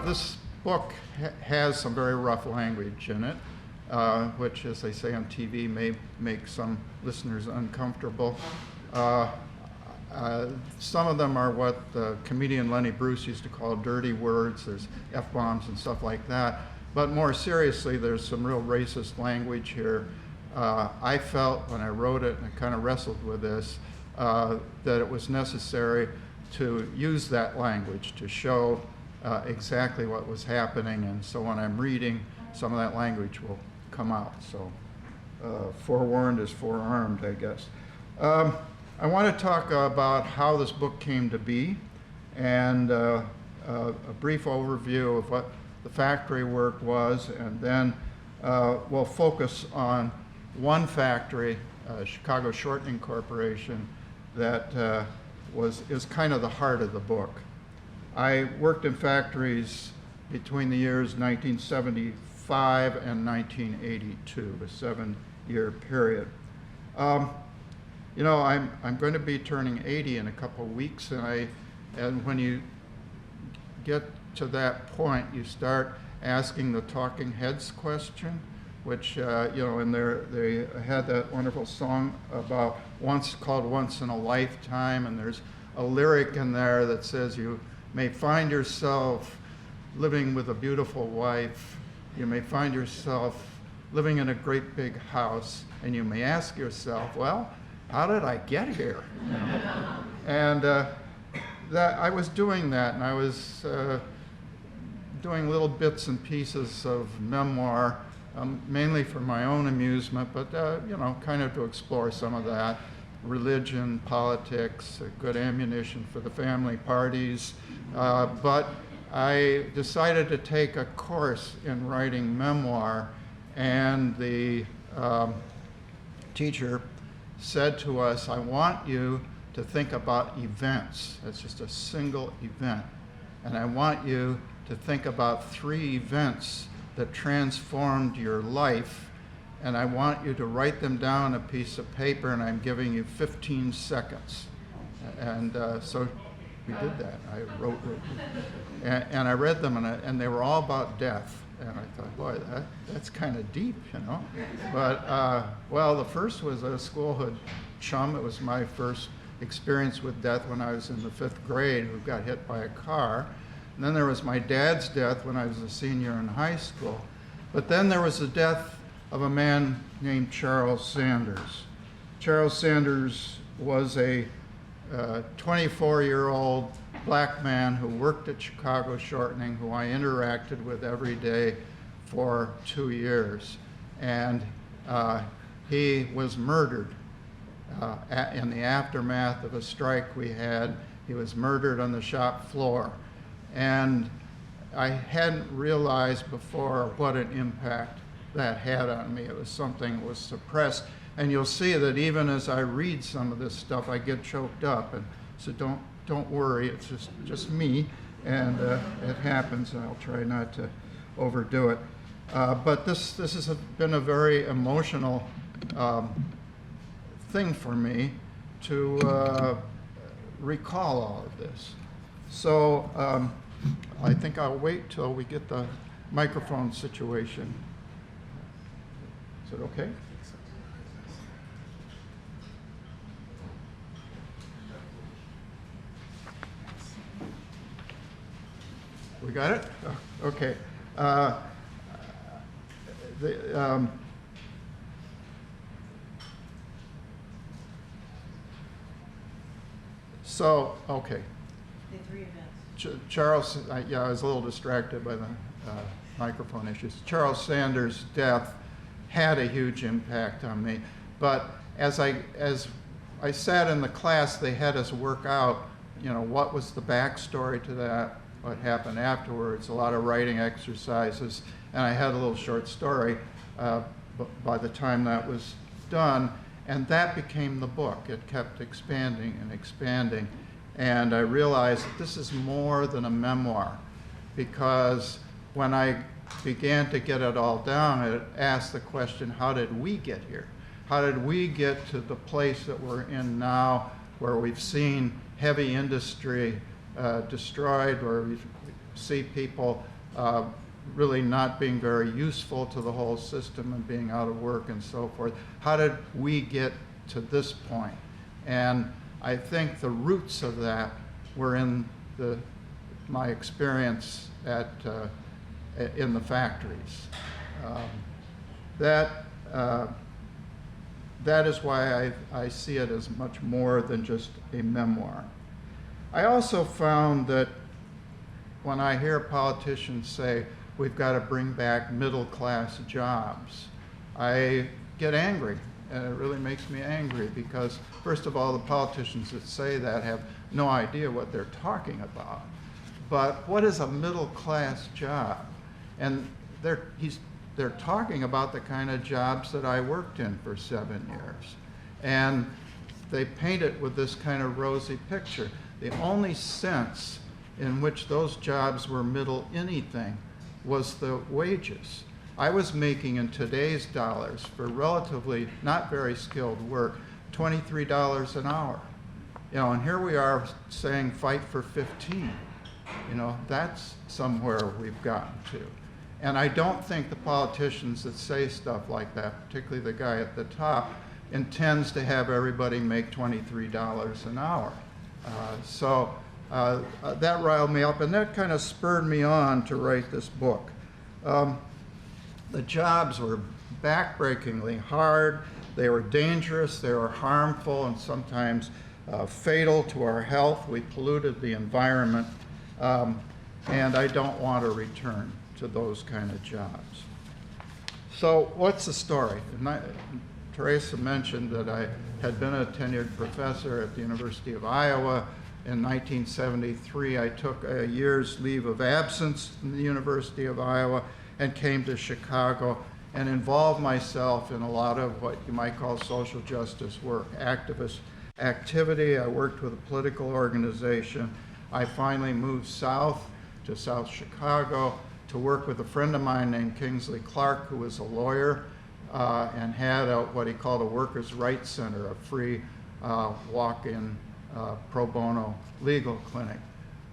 This book has some very rough language in it, which, as they say on TV, may make some listeners uncomfortable. Some of them are what the comedian Lenny Bruce used to call dirty words. There's F-bombs and stuff like that. But more seriously, there's some real racist language here. I felt when I wrote it, and I kind of wrestled with this, that it was necessary to use that language to show exactly what was happening. And so when I'm reading, some of that language will come out. So forewarned is forearmed, I guess. I want to talk about how this book came to be, and a brief overview of what the factory work was, and then we'll focus on one factory, Chicago Shortening Corporation, that is kind of the heart of the book. I worked in factories between the years 1975 and 1982, a 7-year period. You know, I'm going to be turning 80 in a couple of weeks, and when you get to that point, you start asking the talking heads question, which, you know, and they had that wonderful song about called Once in a Lifetime, and there's a lyric in there that says you may find yourself living with a beautiful wife, you may find yourself living in a great big house, and you may ask yourself, well, how did I get here? You know? And that I was doing that, and I was doing little bits and pieces of memoir, mainly for my own amusement, but you know, kind of to explore some of that. Religion, politics, good ammunition for the family parties. But I decided to take a course in writing memoir, and the teacher said to us, I want you to think about events. It's just a single event. And I want you to think about 3 events that transformed your life, and I want you to write them down on a piece of paper, and I'm giving you 15 seconds. And so we did that. I wrote and I read them, and they were all about death. And I thought, boy, that's kind of deep, you know. But, well, the first was a schoolhood chum. It was my first experience with death when I was in the 5th grade, who got hit by a car. And then there was my dad's death when I was a senior in high school. But then there was the death of a man named Charles Sanders. Charles Sanders was a 24-year-old black man who worked at Chicago Shortening, who I interacted with every day for 2 years. And he was murdered in the aftermath of a strike we had. He was murdered on the shop floor. And I hadn't realized before what an impact that had on me. It was something that was suppressed. And you'll see that even as I read some of this stuff, I get choked up. And so don't worry, it's just me, and it happens, and I'll try not to overdo it. But this has been a very emotional thing for me to recall all of this. So I think I'll wait till we get the microphone situation. Is it okay? We got it? Oh, okay. So, okay. The 3 events. Charles, yeah, I was a little distracted by the microphone issues. Charles Sanders' death had a huge impact on me. But as I sat in the class, they had us work out, you know, what was the backstory to that, what happened afterwards, a lot of writing exercises, and I had a little short story by the time that was done, and that became the book. It kept expanding and expanding, and I realized that this is more than a memoir, because when I began to get it all down, it asked the question, how did we get here? How did we get to the place that we're in now, where we've seen heavy industry destroyed, where we've see people really not being very useful to the whole system and being out of work and so forth. How did we get to this point? And I think the roots of that were in my experience in the factories. That is why I see it as much more than just a memoir. I also found that when I hear politicians say, we've got to bring back middle-class jobs, I get angry, and it really makes me angry because, first of all, the politicians that say that have no idea what they're talking about. But what is a middle-class job? And they're talking about the kind of jobs that I worked in for 7 years. And they paint it with this kind of rosy picture. The only sense in which those jobs were middle anything was the wages. I was making in today's dollars for relatively not very skilled work, $23 an hour. You know, and here we are saying fight for 15. You know, that's somewhere we've gotten to. And I don't think the politicians that say stuff like that, particularly the guy at the top, intends to have everybody make $23 an hour. That riled me up, and that kind of spurred me on to write this book. The jobs were backbreakingly hard, they were dangerous, they were harmful, and sometimes fatal to our health. We polluted the environment, and I don't want to return to those kind of jobs. So what's the story? Teresa mentioned that I had been a tenured professor at the University of Iowa. In 1973, I took a year's leave of absence from the University of Iowa and came to Chicago and involved myself in a lot of what you might call social justice work, activist activity. I worked with a political organization. I finally moved south to South Chicago to work with a friend of mine named Kingsley Clark, who was a lawyer and had what he called a workers' rights center, a free walk-in pro bono legal clinic.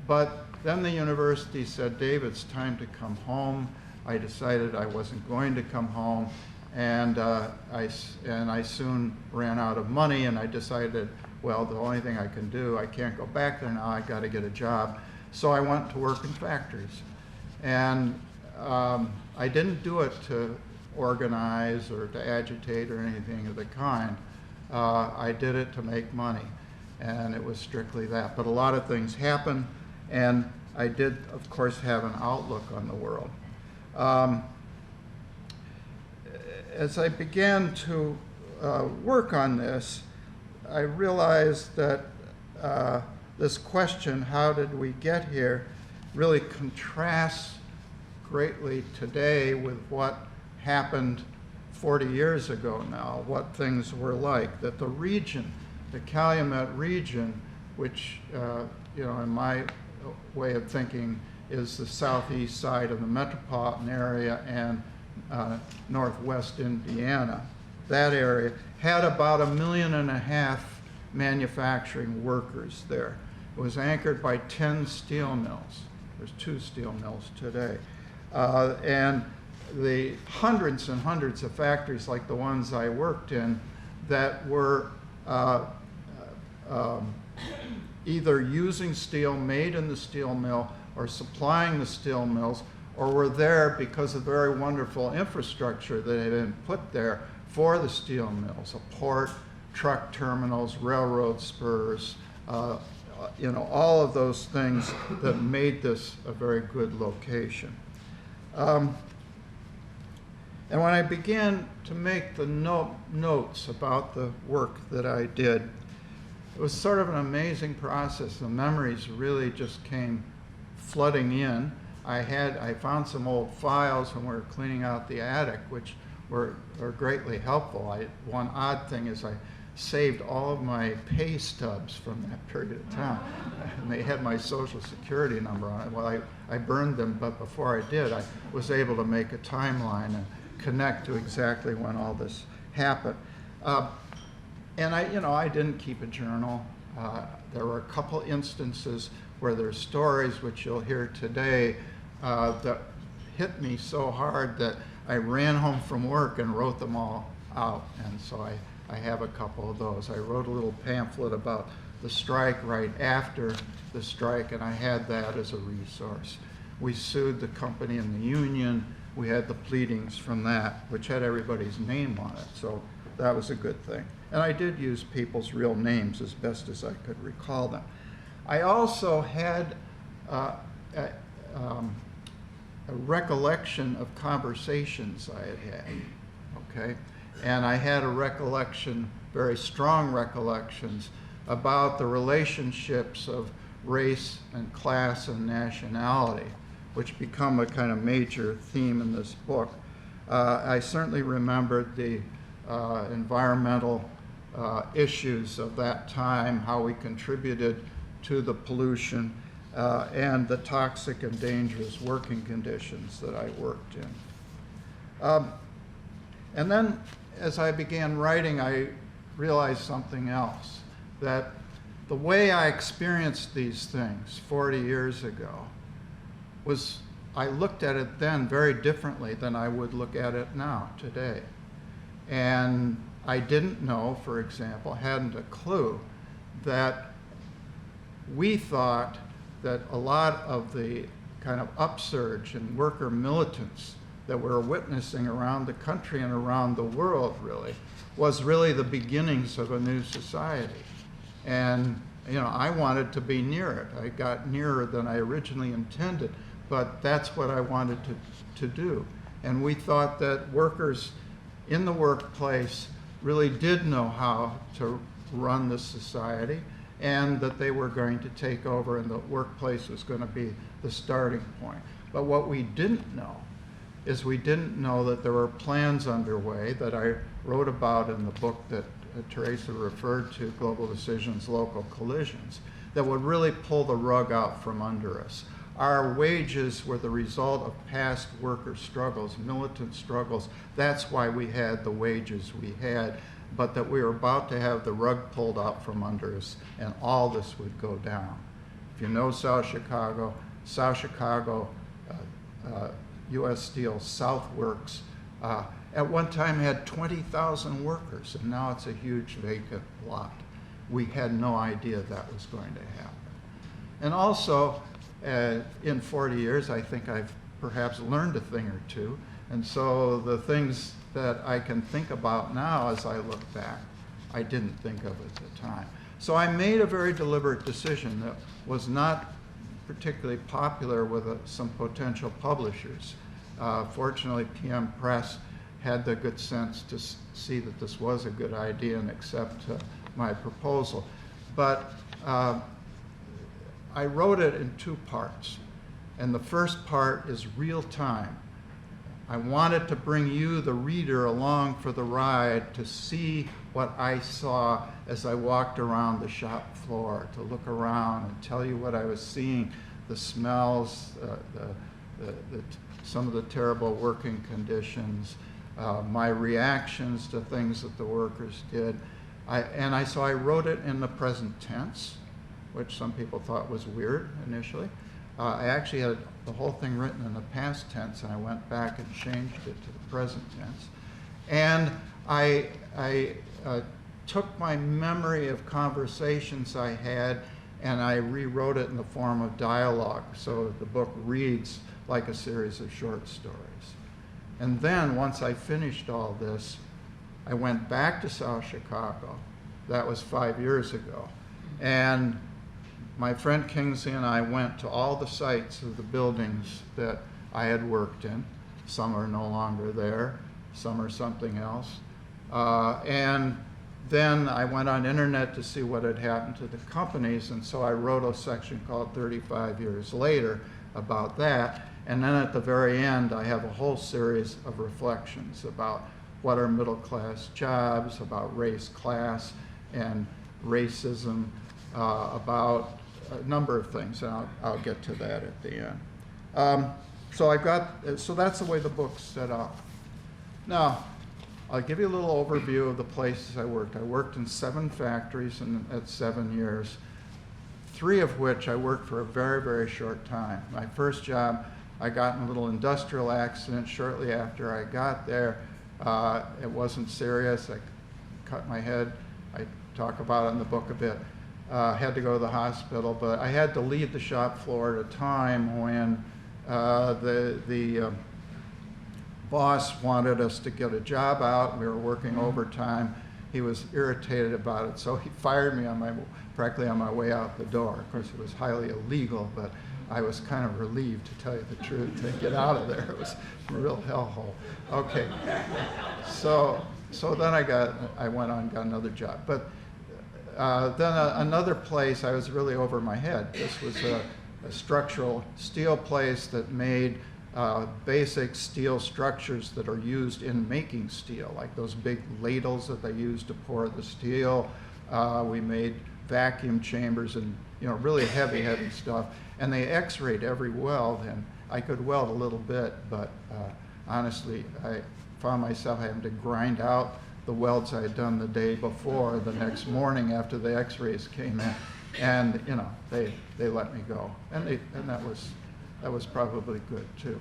But then the university said, Dave, it's time to come home. I decided I wasn't going to come home, and I soon ran out of money, and I decided, well, the only thing I can do, I can't go back there now, I got to get a job. So I went to work in factories. And I didn't do it to organize or to agitate or anything of the kind. I did it to make money, and it was strictly that. But a lot of things happened, and I did, of course, have an outlook on the world. As I began to work on this, I realized that this question, how did we get here, really contrasts greatly today with what happened 40 years ago now, what things were like. That the region, the Calumet region, which, in my way of thinking, is the southeast side of the metropolitan area and northwest Indiana, that area had about 1.5 million manufacturing workers there. It was anchored by 10 steel mills. There's 2 steel mills today. And the hundreds and hundreds of factories like the ones I worked in that were either using steel made in the steel mill or supplying the steel mills, or were there because of very wonderful infrastructure that had been put there for the steel mills, a port, truck terminals, railroad spurs, all of those things that made this a very good location. And when I began to make the notes about the work that I did, it was sort of an amazing process. The memories really just came flooding in. I found some old files when we were cleaning out the attic, which were greatly helpful. One odd thing is I saved all of my pay stubs from that period of time, and they had my Social Security number on it. Well, I burned them, but before I did, I was able to make a timeline and connect to exactly when all this happened. And I didn't keep a journal. There were a couple instances where there's stories, which you'll hear today, that hit me so hard that I ran home from work and wrote them all out. And so I have a couple of those. I wrote a little pamphlet about the strike right after the strike, and I had that as a resource. We sued the company and the union. We had the pleadings from that, which had everybody's name on it, so that was a good thing. And I did use people's real names as best as I could recall them. I also had a recollection of conversations I had, okay? And I had a recollection, very strong recollections, about the relationships of race and class and nationality, which become a kind of major theme in this book. I certainly remembered the environmental issues of that time, how we contributed to the pollution, and the toxic and dangerous working conditions that I worked in. And then as I began writing, I realized something else, that the way I experienced these things 40 years ago was, I looked at it then very differently than I would look at it now, today. And I didn't know, for example, hadn't a clue, that we thought that a lot of the kind of upsurge in worker militants that we're witnessing around the country and around the world was really the beginnings of a new society. And I wanted to be near it. I got nearer than I originally intended, but that's what I wanted to do. And we thought that workers in the workplace really did know how to run the society, and that they were going to take over, and the workplace was going to be the starting point. But what we didn't know is we didn't know that there were plans underway that I wrote about in the book that Teresa referred to, Global Decisions, Local Collisions, that would really pull the rug out from under us. Our wages were the result of past worker struggles, militant struggles. That's why we had the wages we had, but that we were about to have the rug pulled out from under us, and all this would go down. If you know South Chicago, U.S. Steel South Works, at one time had 20,000 workers, and now it's a huge vacant lot. We had no idea that was going to happen. And also, in 40 years, I think I've perhaps learned a thing or two, and so the things that I can think about now as I look back, I didn't think of at the time. So I made a very deliberate decision that was not particularly popular with some potential publishers. Fortunately, PM Press had the good sense to see that this was a good idea and accept my proposal. But I wrote it in two parts. And the first part is real time. I wanted to bring you, the reader, along for the ride to see what I saw as I walked around the shop floor, to look around and tell you what I was seeing, the smells, some of the terrible working conditions, my reactions to things that the workers did. So I wrote it in the present tense, which some people thought was weird initially. I actually had the whole thing written in the past tense, and I went back and changed it to the present tense. And I took my memory of conversations I had, and I rewrote it in the form of dialogue, so the book reads like a series of short stories. And then, once I finished all this, I went back to South Chicago. That was 5 years ago. And my friend Kingsley and I went to all the sites of the buildings that I had worked in. Some are no longer there, some are something else. And then I went on internet to see what had happened to the companies, and so I wrote a section called 35 Years Later about that. And then at the very end, I have a whole series of reflections about what are middle-class jobs, about race, class, and racism, about a number of things, and I'll get to that at the end. So that's the way the book's set up. Now, I'll give you a little overview of the places I worked. I worked in 7 factories at 7 years. 3 of which I worked for a very, very short time. My first job, I got in a little industrial accident shortly after I got there. It wasn't serious. I cut my head. I talk about it in the book a bit. Had to go to the hospital, but I had to leave the shop floor at a time when the boss wanted us to get a job out. We were working overtime. He was irritated about it, so he fired me practically on my way out the door. Of course, it was highly illegal, but I was kind of relieved, to tell you the truth, to get out of there. It was a real hellhole. Okay, so then I went on and got another job. But then another place, I was really over my head. This was a structural steel place that made basic steel structures that are used in making steel, like those big ladles that they use to pour the steel. We made vacuum chambers and really heavy stuff. And they x-rayed every weld, and I could weld a little bit, but honestly, I found myself having to grind out the welds I had done the day before the next morning after the x-rays came in. And they let me go. And that was probably good too.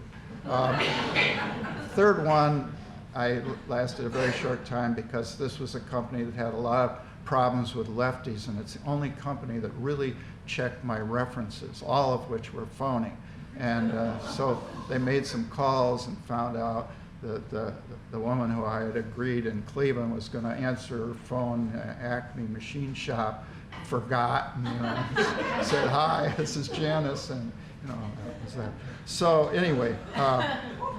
Third one, I lasted a very short time because this was a company that had a lot of problems with lefties, and it's the only company that really checked my references, all of which were phony. And so they made some calls and found out that the woman who I had agreed in Cleveland was going to answer her phone, Acme Machine Shop, forgot, and said, "Hi, this is Janice," and that was that. So anyway,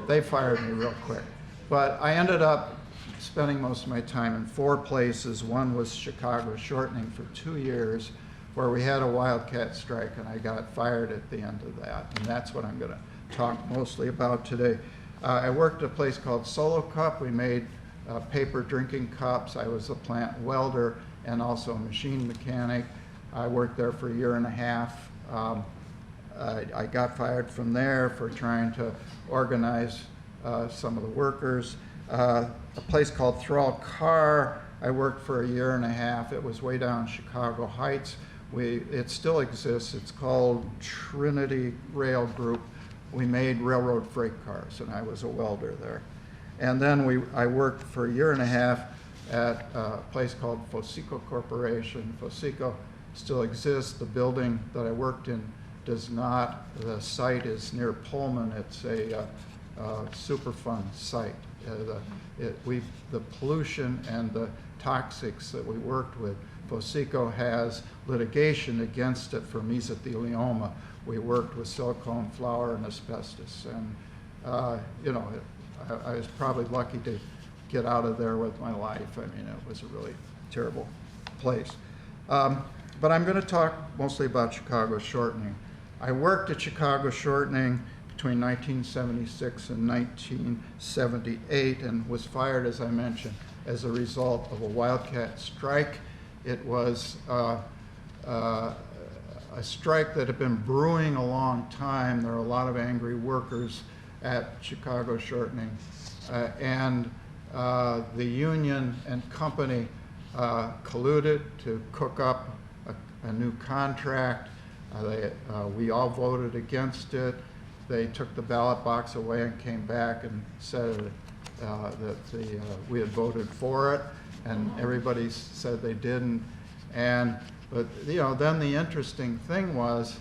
they fired me real quick. But I ended up spending most of my time in 4 places. One was Chicago Shortening for 2 years, where we had a wildcat strike, and I got fired at the end of that. And that's what I'm going to talk mostly about today. I worked at a place called Solo Cup. We made paper drinking cups. I was a plant welder and also a machine mechanic. I worked there for a year and a half. I got fired from there for trying to organize some of the workers. A place called Thrall Car, I worked for a year and a half. It was way down in Chicago Heights. It still exists. It's called Trinity Rail Group. We made railroad freight cars, and I was a welder there. And then I worked for a year and a half at a place called Foseco Corporation. Foseco still exists. The building that I worked in does not. The site is near Pullman. It's a Superfund site. The pollution and the toxics that we worked with, Foseco has litigation against it for mesothelioma. We worked with silicone, flour, and asbestos. And, I was probably lucky to get out of there with my life. I mean, it was a really terrible place. But I'm going to talk mostly about Chicago Shortening. I worked at Chicago Shortening between 1976 and 1978 and was fired, as I mentioned, as a result of a wildcat strike. It was a strike that had been brewing a long time. There were a lot of angry workers at Chicago Shortening. And the union and company colluded to cook up a new contract. We all voted against it. They took the ballot box away and came back and said that we had voted for it, and everybody said they didn't. But then the interesting thing was,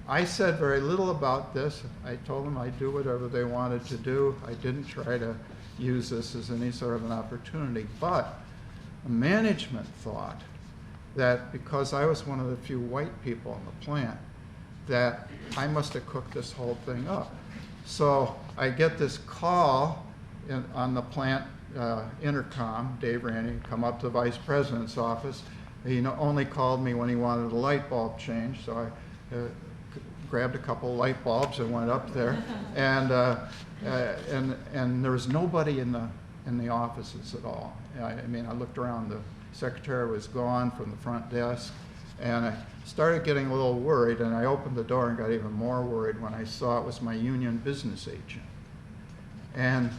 I said very little about this. I told them I'd do whatever they wanted to do. I didn't try to use this as any sort of an opportunity. But management thought that because I was one of the few white people in the plant, that I must have cooked this whole thing up. So I get this call on the plant intercom, Dave Ranney, come up to the vice president's office. He only called me when he wanted a light bulb changed, so I grabbed a couple light bulbs and went up there, and there was nobody in the offices at all. I mean, I looked around. The secretary was gone from the front desk, and I started getting a little worried. And I opened the door and got even more worried when I saw it was my union business agent. And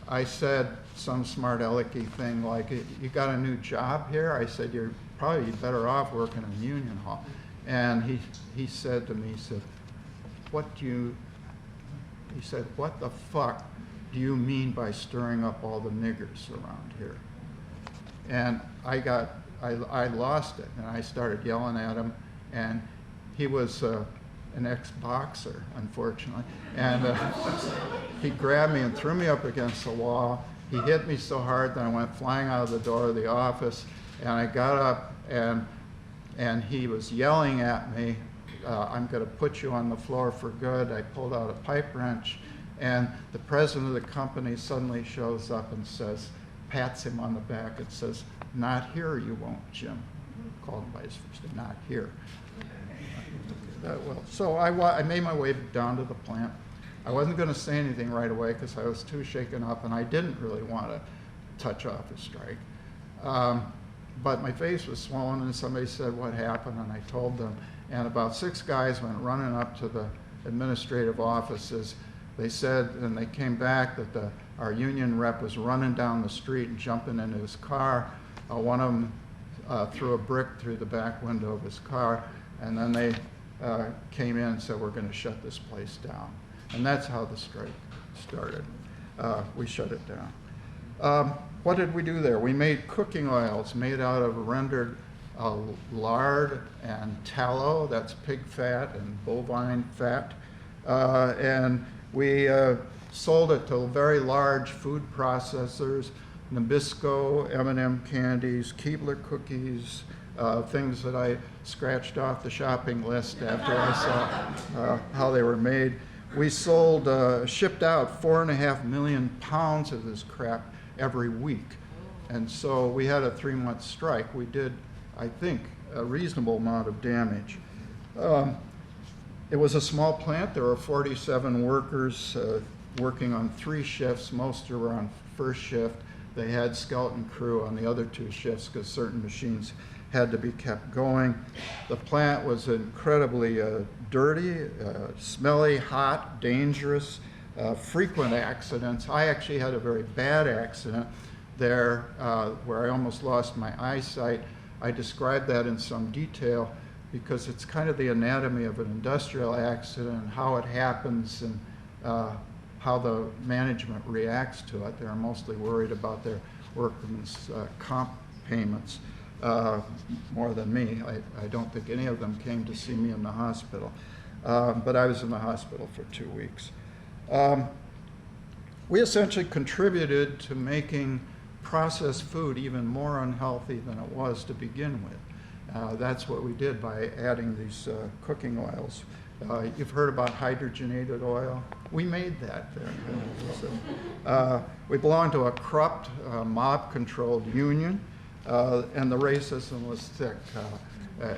I said some smart alecky thing like, "You got a new job here?" I said, "You're probably better off working in the union hall." And he said to me, he said, he said, what the fuck do you mean by stirring up all the niggers around here? And I lost it, and I started yelling at him, and he was an ex-boxer, unfortunately, and he grabbed me and threw me up against the wall. He hit me so hard that I went flying out of the door of the office, and I got up, and he was yelling at me, I'm going to put you on the floor for good. I pulled out a pipe wrench, and the president of the company suddenly shows up and says, pats him on the back and says, not here you won't, Jim. Called him by his first name, not here. So I made my way down to the plant. I wasn't going to say anything right away because I was too shaken up, and I didn't really want to touch off a strike. But my face was swollen, and somebody said, what happened? And I told them. And about 6 guys went running up to the administrative offices. They said, and they came back, that our union rep was running down the street and jumping into his car. One of them threw a brick through the back window of his car, and then they came in and said, we're going to shut this place down. And that's how the strike started. We shut it down. What did we do there? We made cooking oils made out of rendered lard and tallow, that's pig fat and bovine fat. And we sold it to very large food processors, Nabisco, M&M candies, Keebler cookies, things that I scratched off the shopping list after I saw how they were made. We sold, shipped out 4.5 million pounds of this crap every week. And so we had a 3-month strike. We did, I think, a reasonable amount of damage. It was a small plant. There were 47 workers working on 3 shifts. Most were on first shift. They had skeleton crew on the other 2 shifts because certain machines had to be kept going. The plant was incredibly dirty, smelly, hot, dangerous, frequent accidents. I actually had a very bad accident there where I almost lost my eyesight. I described that in some detail because it's kind of the anatomy of an industrial accident, how it happens, and how the management reacts to it. They're mostly worried about their workmen's comp payments more than me. I don't think any of them came to see me in the hospital, but I was in the hospital for 2 weeks. We essentially contributed to making processed food even more unhealthy than it was to begin with. That's what we did by adding these cooking oils. You've heard about hydrogenated oil. We made that there. We belonged to a corrupt, mob-controlled union, and the racism was thick.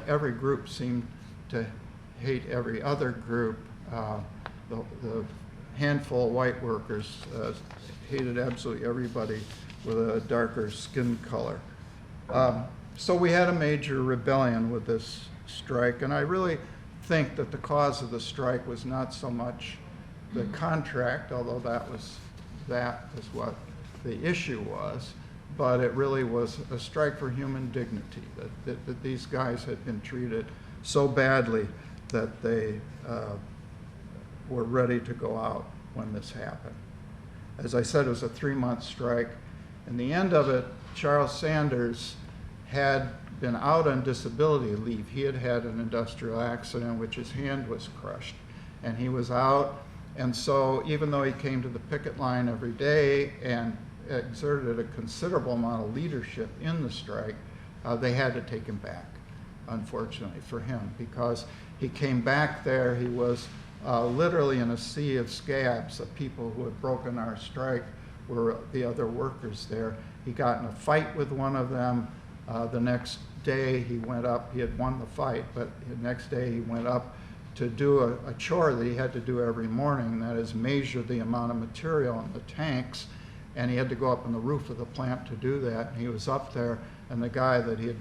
Every group seemed to hate every other group. The handful of white workers hated absolutely everybody with a darker skin color. So we had a major rebellion with this strike, and I really think that the cause of the strike was not so much the contract, although that was what the issue was, but it really was a strike for human dignity, that these guys had been treated so badly that they were ready to go out when this happened. As I said, it was a 3-month strike. In the end of it, Charles Sanders had been out on disability leave. He had had an industrial accident, which his hand was crushed, and he was out. And so even though he came to the picket line every day and exerted a considerable amount of leadership in the strike, they had to take him back, unfortunately for him, because he came back there, he was literally in a sea of scabs. The people who had broken our strike were the other workers there. He got in a fight with one of them. The next day he went up, he had won the fight, but the next day he went up to do a chore that he had to do every morning, and that is measure the amount of material in the tanks, and he had to go up on the roof of the plant to do that. And he was up there, and the guy that he had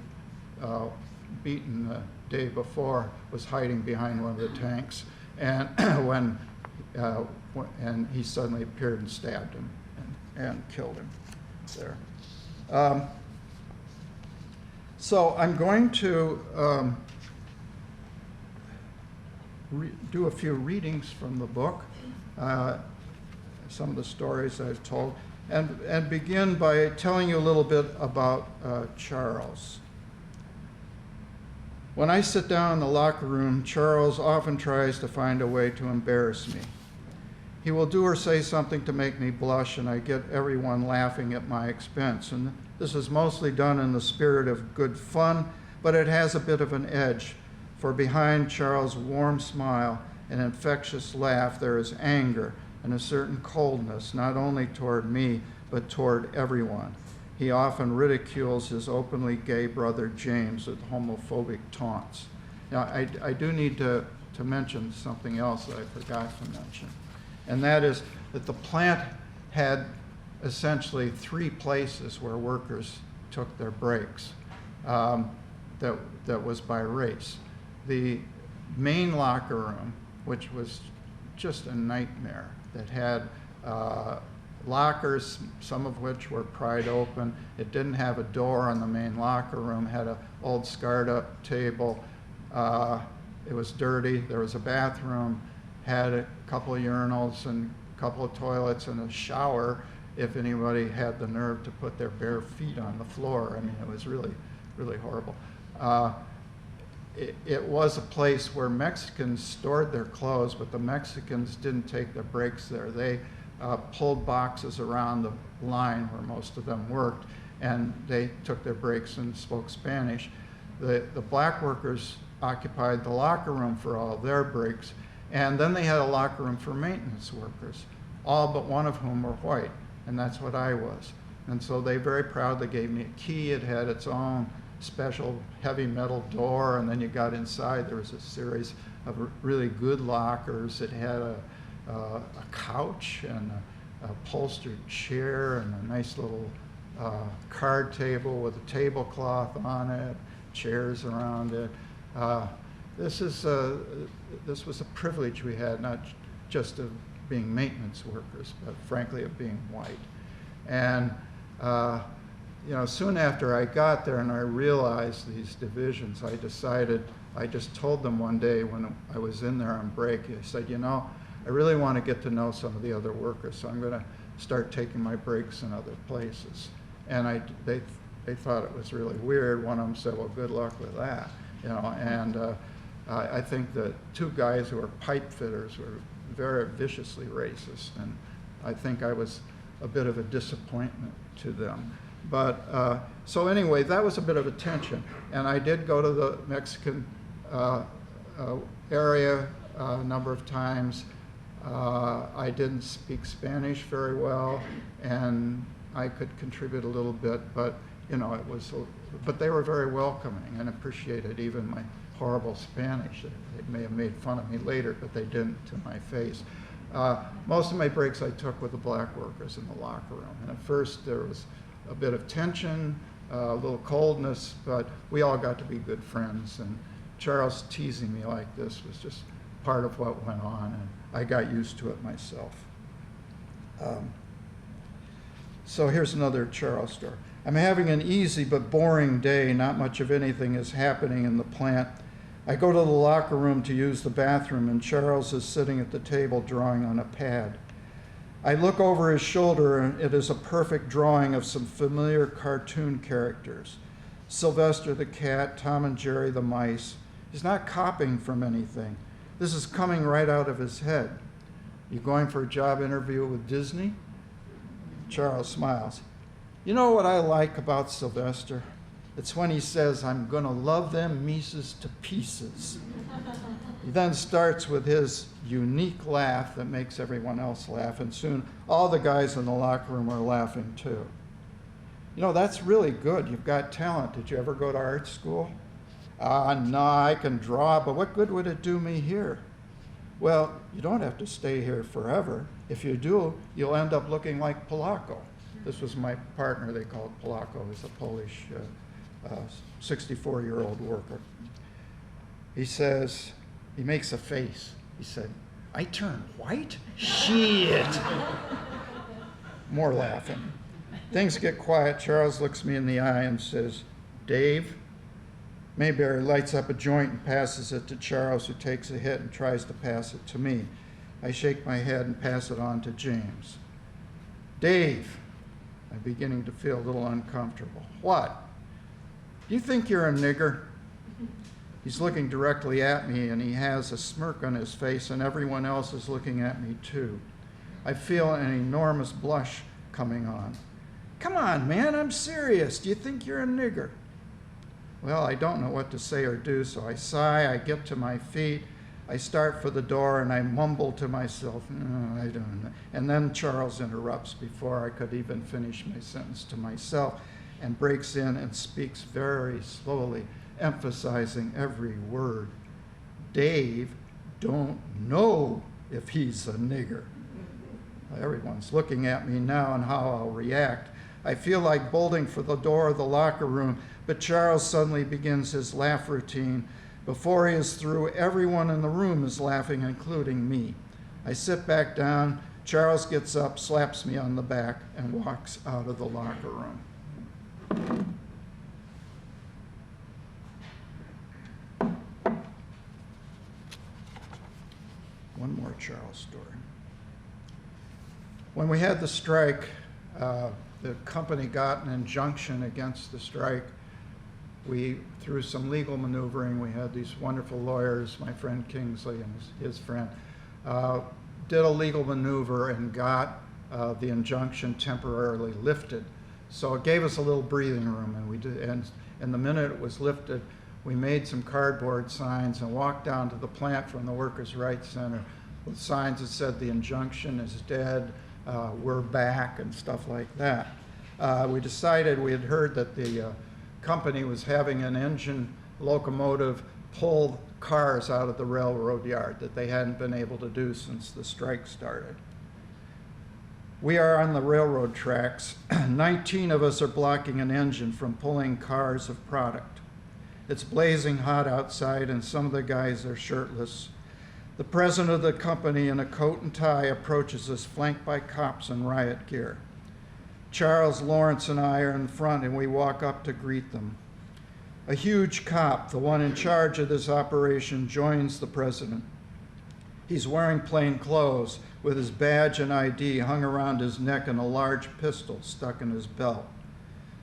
beaten the day before was hiding behind one of the tanks, and and he suddenly appeared and stabbed him and killed him there. So I'm going to do a few readings from the book, some of the stories I've told, and begin by telling you a little bit about Charles. When I sit down in the locker room, Charles often tries to find a way to embarrass me. He will do or say something to make me blush, and I get everyone laughing at my expense. And this is mostly done in the spirit of good fun, but it has a bit of an edge, for behind Charles' warm smile and infectious laugh there is anger and a certain coldness, not only toward me, but toward everyone. He often ridicules his openly gay brother James with homophobic taunts. Now, I do need to mention something else that I forgot to mention, and that is that the plant had essentially 3 places where workers took their breaks. That was by race. The main locker room, which was just a nightmare, that had lockers, some of which were pried open. It didn't have a door on the main locker room, had an old scarred up table. It was dirty. There was a bathroom, had a couple of urinals and a couple of toilets and a shower if anybody had the nerve to put their bare feet on the floor. I mean, it was really, really horrible. It was a place where Mexicans stored their clothes, but the Mexicans didn't take their breaks there. They pulled boxes around the line where most of them worked, and they took their breaks and spoke Spanish. The black workers occupied the locker room for all their breaks, and then they had a locker room for maintenance workers, all but one of whom were white, and that's what I was. And so they very proudly gave me a key. It had its own special heavy metal door, and then you got inside. There was a series of really good lockers. It had a couch and a upholstered chair and a nice little card table with a tablecloth on it, chairs around it. This was a privilege we had, not just of being maintenance workers, but frankly of being white. And soon after I got there and I realized these divisions, I just told them one day when I was in there on break, I said, I really want to get to know some of the other workers, so I'm going to start taking my breaks in other places. And they thought it was really weird. One of them said, well, good luck with that. And I think the 2 guys who were pipe fitters were very viciously racist, and I think I was a bit of a disappointment to them. But so anyway, that was a bit of a tension, and I did go to the Mexican area a number of times. I didn't speak Spanish very well, and I could contribute a little bit, but but they were very welcoming and appreciated even my horrible Spanish. They may have made fun of me later, but they didn't to my face. Most of my breaks I took with the black workers in the locker room, and at first there was a bit of tension, a little coldness, but we all got to be good friends, and Charles teasing me like this was just part of what went on, and I got used to it myself. So here's another Charles story. I'm having an easy but boring day. Not much of anything is happening in the plant. I go to the locker room to use the bathroom, and Charles is sitting at the table drawing on a pad. I look over his shoulder, and it is a perfect drawing of some familiar cartoon characters. Sylvester the cat, Tom and Jerry the mice. He's not copying from anything. This is coming right out of his head. You going for a job interview with Disney? Charles smiles. You know what I like about Sylvester? It's when he says, I'm going to love them Mises to pieces. He then starts with his unique laugh that makes everyone else laugh, and soon all the guys in the locker room are laughing too. That's really good. You've got talent. Did you ever go to art school? No, I can draw, but what good would it do me here? Well, you don't have to stay here forever. If you do, you'll end up looking like Polacco. This was my partner they called Polacco. He's a Polish 64-year-old worker. He says, he makes a face. He said, I turn white? Shit. More laughing. Things get quiet. Charles looks me in the eye and says, Dave, Mayberry lights up a joint and passes it to Charles, who takes a hit and tries to pass it to me. I shake my head and pass it on to James. Dave, I'm beginning to feel a little uncomfortable. What? Do you think you're a nigger? He's looking directly at me, and he has a smirk on his face, and everyone else is looking at me too. I feel an enormous blush coming on. Come on, man, I'm serious. Do you think you're a nigger? Well, I don't know what to say or do, so I sigh, I get to my feet, I start for the door, and I mumble to myself, I don't know. And then Charles interrupts before I could even finish my sentence to myself, and breaks in and speaks very slowly, emphasizing every word. Dave don't know if he's a nigger. Everyone's looking at me now and how I'll react. I feel like bolting for the door of the locker room, but Charles suddenly begins his laugh routine. Before he is through, everyone in the room is laughing, including me. I sit back down. Charles gets up, slaps me on the back, and walks out of the locker room. One more Charles story. When we had the strike, the company got an injunction against the strike. We, through some legal maneuvering, we had these wonderful lawyers, my friend Kingsley and his friend, did a legal maneuver and got the injunction temporarily lifted. So it gave us a little breathing room, and we did. And the minute it was lifted, we made some cardboard signs and walked down to the plant from the Workers' Rights Center with signs that said the injunction is dead, we're back, and stuff like that. We decided, we had heard that the company was having an engine locomotive pull cars out of the railroad yard that they hadn't been able to do since the strike started. We are on the railroad tracks. 19 of us are blocking an engine from pulling cars of product. It's blazing hot outside, and some of the guys are shirtless. The president of the company in a coat and tie approaches us, flanked by cops in riot gear. Charles, Lawrence, and I are in front, and we walk up to greet them. A huge cop, the one in charge of this operation, joins the president. He's wearing plain clothes with his badge and ID hung around his neck and a large pistol stuck in his belt.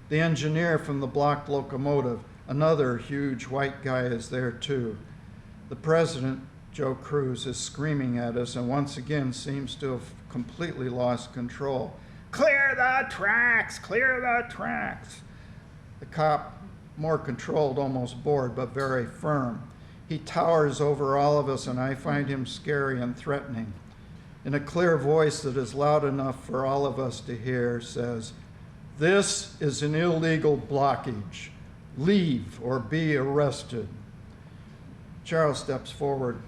The engineer from the blocked locomotive, another huge white guy, is there too. The president, Joe Cruz, is screaming at us and once again seems to have completely lost control. Clear the tracks! Clear the tracks! The cop, more controlled, almost bored, but very firm. He towers over all of us, and I find him scary and threatening. In a clear voice that is loud enough for all of us to hear, says, "This is an illegal blockage. Leave or be arrested." Charles steps forward.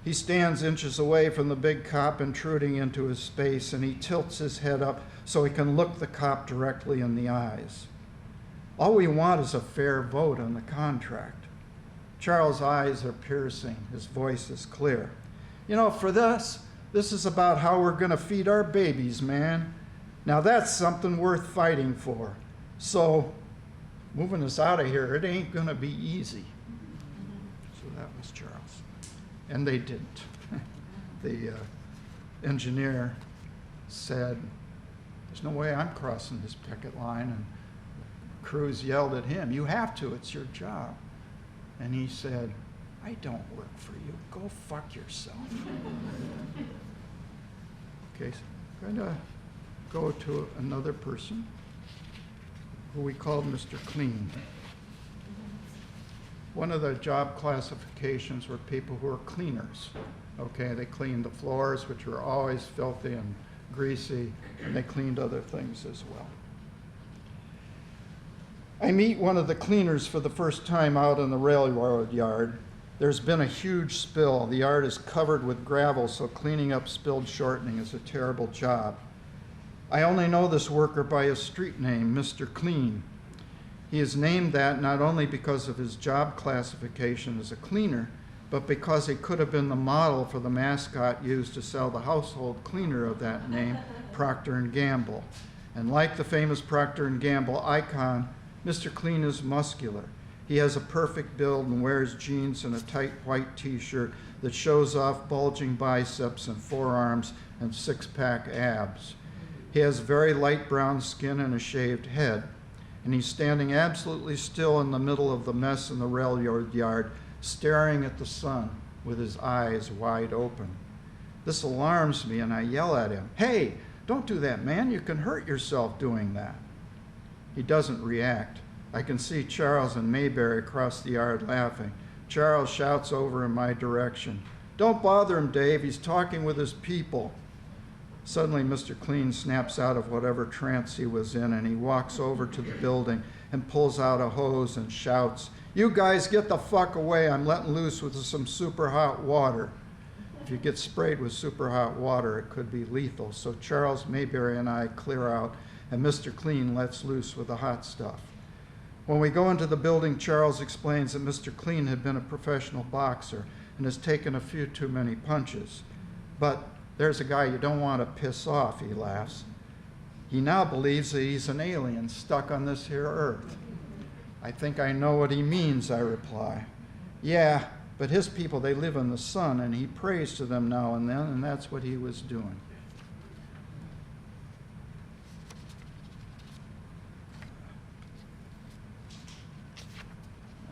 He stands inches away from the big cop intruding into his space, and he tilts his head up so he can look the cop directly in the eyes. All we want is a fair vote on the contract. Charles' eyes are piercing. His voice is clear. You know, for this is about how we're going to feed our babies, man. Now that's something worth fighting for. So, moving us out of here, it ain't going to be easy. So that was Charles. And they didn't. The engineer said, "There's no way I'm crossing this picket line." And Cruz yelled at him, "You have to, it's your job." And he said, "I don't work for you. Go fuck yourself." Okay, so I'm going to go to another person who we called Mr. Clean. One of the job classifications were people who are cleaners. Okay, they cleaned the floors, which were always filthy and greasy, and they cleaned other things as well. I meet one of the cleaners for the first time out in the railroad yard. There's been a huge spill. The yard is covered with gravel, so cleaning up spilled shortening is a terrible job. I only know this worker by his street name, Mr. Clean. He is named that not only because of his job classification as a cleaner, but because he could have been the model for the mascot used to sell the household cleaner of that name, Procter & Gamble. And like the famous Procter & Gamble icon, Mr. Clean is muscular. He has a perfect build and wears jeans and a tight white t-shirt that shows off bulging biceps and forearms and six-pack abs. He has very light brown skin and a shaved head, and he's standing absolutely still in the middle of the mess in the railroad yard, staring at the sun with his eyes wide open. This alarms me, and I yell at him, "Hey, don't do that, man. You can hurt yourself doing that." He doesn't react. I can see Charles and Mayberry across the yard laughing. Charles shouts over in my direction, "Don't bother him, Dave. He's talking with his people." Suddenly, Mr. Clean snaps out of whatever trance he was in, and he walks over to the building and pulls out a hose and shouts, "You guys get the fuck away. I'm letting loose with some super hot water." If you get sprayed with super hot water, it could be lethal. So Charles, Mayberry, and I clear out, and Mr. Clean lets loose with the hot stuff. When we go into the building, Charles explains that Mr. Clean had been a professional boxer and has taken a few too many punches. But there's a guy you don't want to piss off, he laughs. He now believes that he's an alien stuck on this here earth. "I think I know what he means," I reply. "Yeah, but his people, they live in the sun, and he prays to them now and then, and that's what he was doing."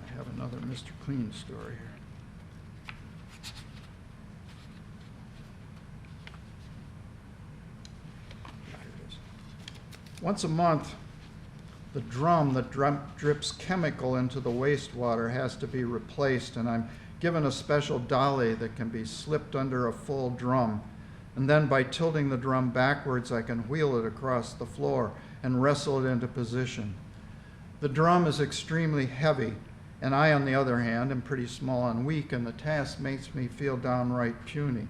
I have another Mr. Clean story here. Once a month, the drum that drips chemical into the wastewater has to be replaced, and I'm given a special dolly that can be slipped under a full drum. And then by tilting the drum backwards, I can wheel it across the floor and wrestle it into position. The drum is extremely heavy, and I, on the other hand, am pretty small and weak, and the task makes me feel downright puny.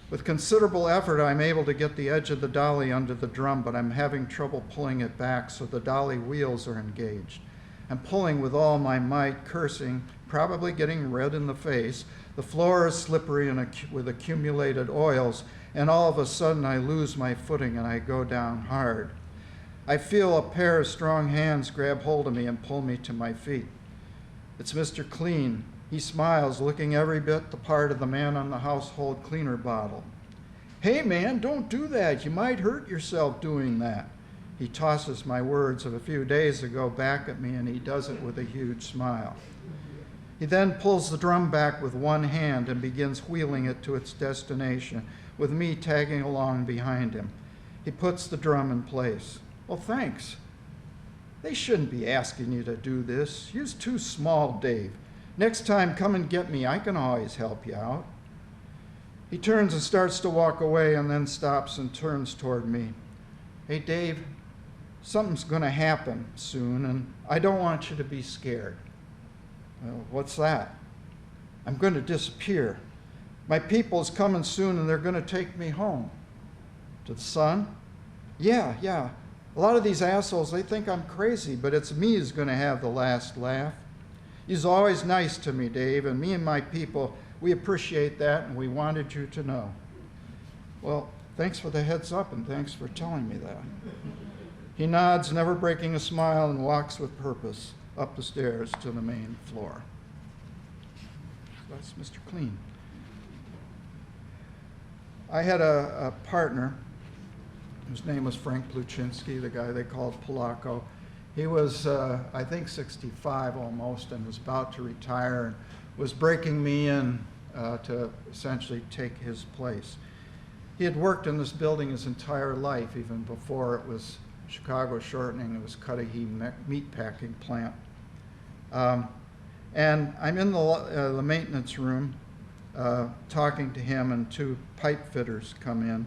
With considerable effort, I'm able to get the edge of the dolly under the drum, but I'm having trouble pulling it back, so the dolly wheels are engaged. I'm pulling with all my might, cursing, probably getting red in the face. The floor is slippery and with accumulated oils, and all of a sudden I lose my footing and I go down hard. I feel a pair of strong hands grab hold of me and pull me to my feet. It's Mr. Clean. He smiles, looking every bit the part of the man on the household cleaner bottle. "Hey, man, don't do that. You might hurt yourself doing that." He tosses my words of a few days ago back at me, and he does it with a huge smile. He then pulls the drum back with one hand and begins wheeling it to its destination, with me tagging along behind him. He puts the drum in place. "Well, thanks. They shouldn't be asking you to do this. You're too small, Dave. Next time, come and get me. I can always help you out." He turns and starts to walk away, and then stops and turns toward me. "Hey, Dave, something's going to happen soon, and I don't want you to be scared." "Well, what's that?" "I'm going to disappear. My people's coming soon, and they're going to take me home." "To the sun?" Yeah. A lot of these assholes, they think I'm crazy, but it's me who's going to have the last laugh. He's always nice to me, Dave, and me and my people, we appreciate that, and we wanted you to know." "Well, thanks for the heads up, and thanks for telling me that." He nods, never breaking a smile, and walks with purpose up the stairs to the main floor. So that's Mr. Clean. I had a partner whose name was Frank Pluchinski, the guy they called Polacco. He was, I think, 65 almost, and was about to retire, and was breaking me in to essentially take his place. He had worked in this building his entire life, even before it was Chicago Shortening. It was Cudahy meat packing plant. And I'm in the maintenance room talking to him, and two pipe fitters come in.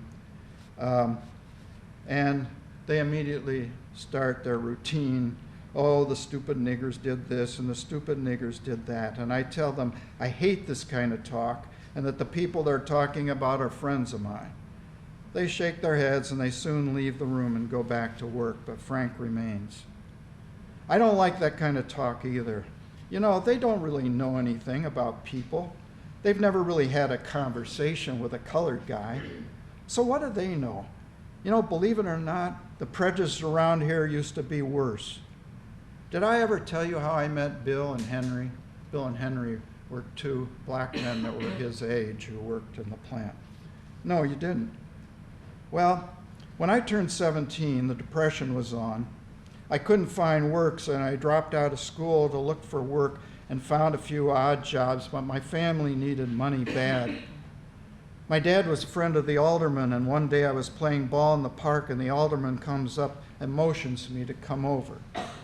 And they immediately start their routine. "Oh, the stupid niggers did this, and the stupid niggers did that." And I tell them I hate this kind of talk, and that the people they're talking about are friends of mine. They shake their heads, and they soon leave the room and go back to work, but Frank remains. I don't like that kind of talk either. You know, they don't really know anything about people. They've never really had a conversation with a colored guy. So what do they know? You know, believe it or not, the prejudice around here used to be worse. Did I ever tell you how I met Bill and Henry? Bill and Henry were two black men that were his age who worked in the plant. No, you didn't. Well, when I turned 17, the Depression was on. I couldn't find work, so I dropped out of school to look for work and found a few odd jobs, but my family needed money bad. My dad was a friend of the alderman, and one day I was playing ball in the park, and the alderman comes up and motions me to come over.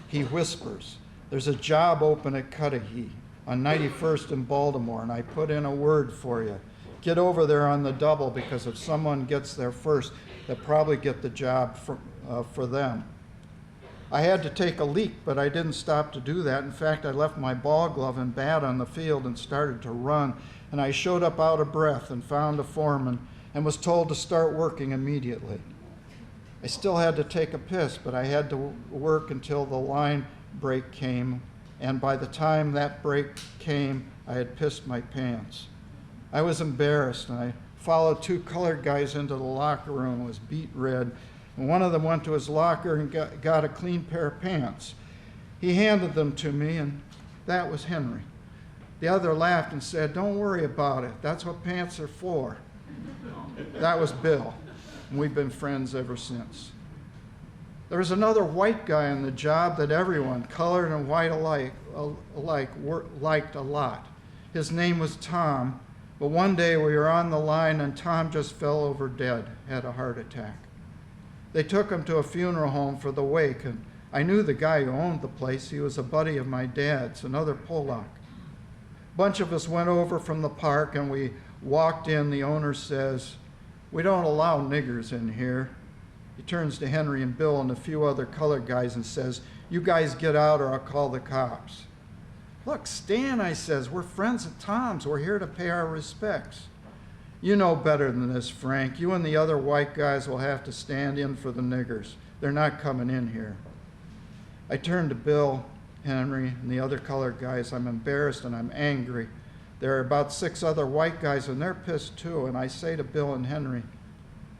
He whispers, "There's a job open at Cudahy on 91st in Baltimore, and I put in a word for you. Get over there on the double, because if someone gets there first, they'll probably get the job for them." I had to take a leak, but I didn't stop to do that. In fact, I left my ball glove and bat on the field and started to run, and I showed up out of breath and found a foreman and was told to start working immediately. I still had to take a piss, but I had to work until the line break came, and by the time that break came, I had pissed my pants. I was embarrassed, and I followed two colored guys into the locker room and was beat red. And one of them went to his locker and got a clean pair of pants. He handed them to me, and that was Henry. The other laughed and said, "Don't worry about it. That's what pants are for." That was Bill, and we've been friends ever since. There was another white guy on the job that everyone, colored and white alike, liked a lot. His name was Tom, but one day we were on the line and Tom just fell over dead, had a heart attack. They took him to a funeral home for the wake, and I knew the guy who owned the place. He was a buddy of my dad's, another Polak. A bunch of us went over from the park, and we walked in. The owner says, "We don't allow niggers in here." He turns to Henry and Bill and a few other colored guys and says, "You guys get out or I'll call the cops." "Look, Stan," I says, "we're friends at Tom's. We're here to pay our respects." "You know better than this, Frank. You and the other white guys will have to stand in for the niggers. They're not coming in here." I turned to Bill, Henry, and the other colored guys. I'm embarrassed and I'm angry. There are about 6 other white guys, and they're pissed too. And I say to Bill and Henry,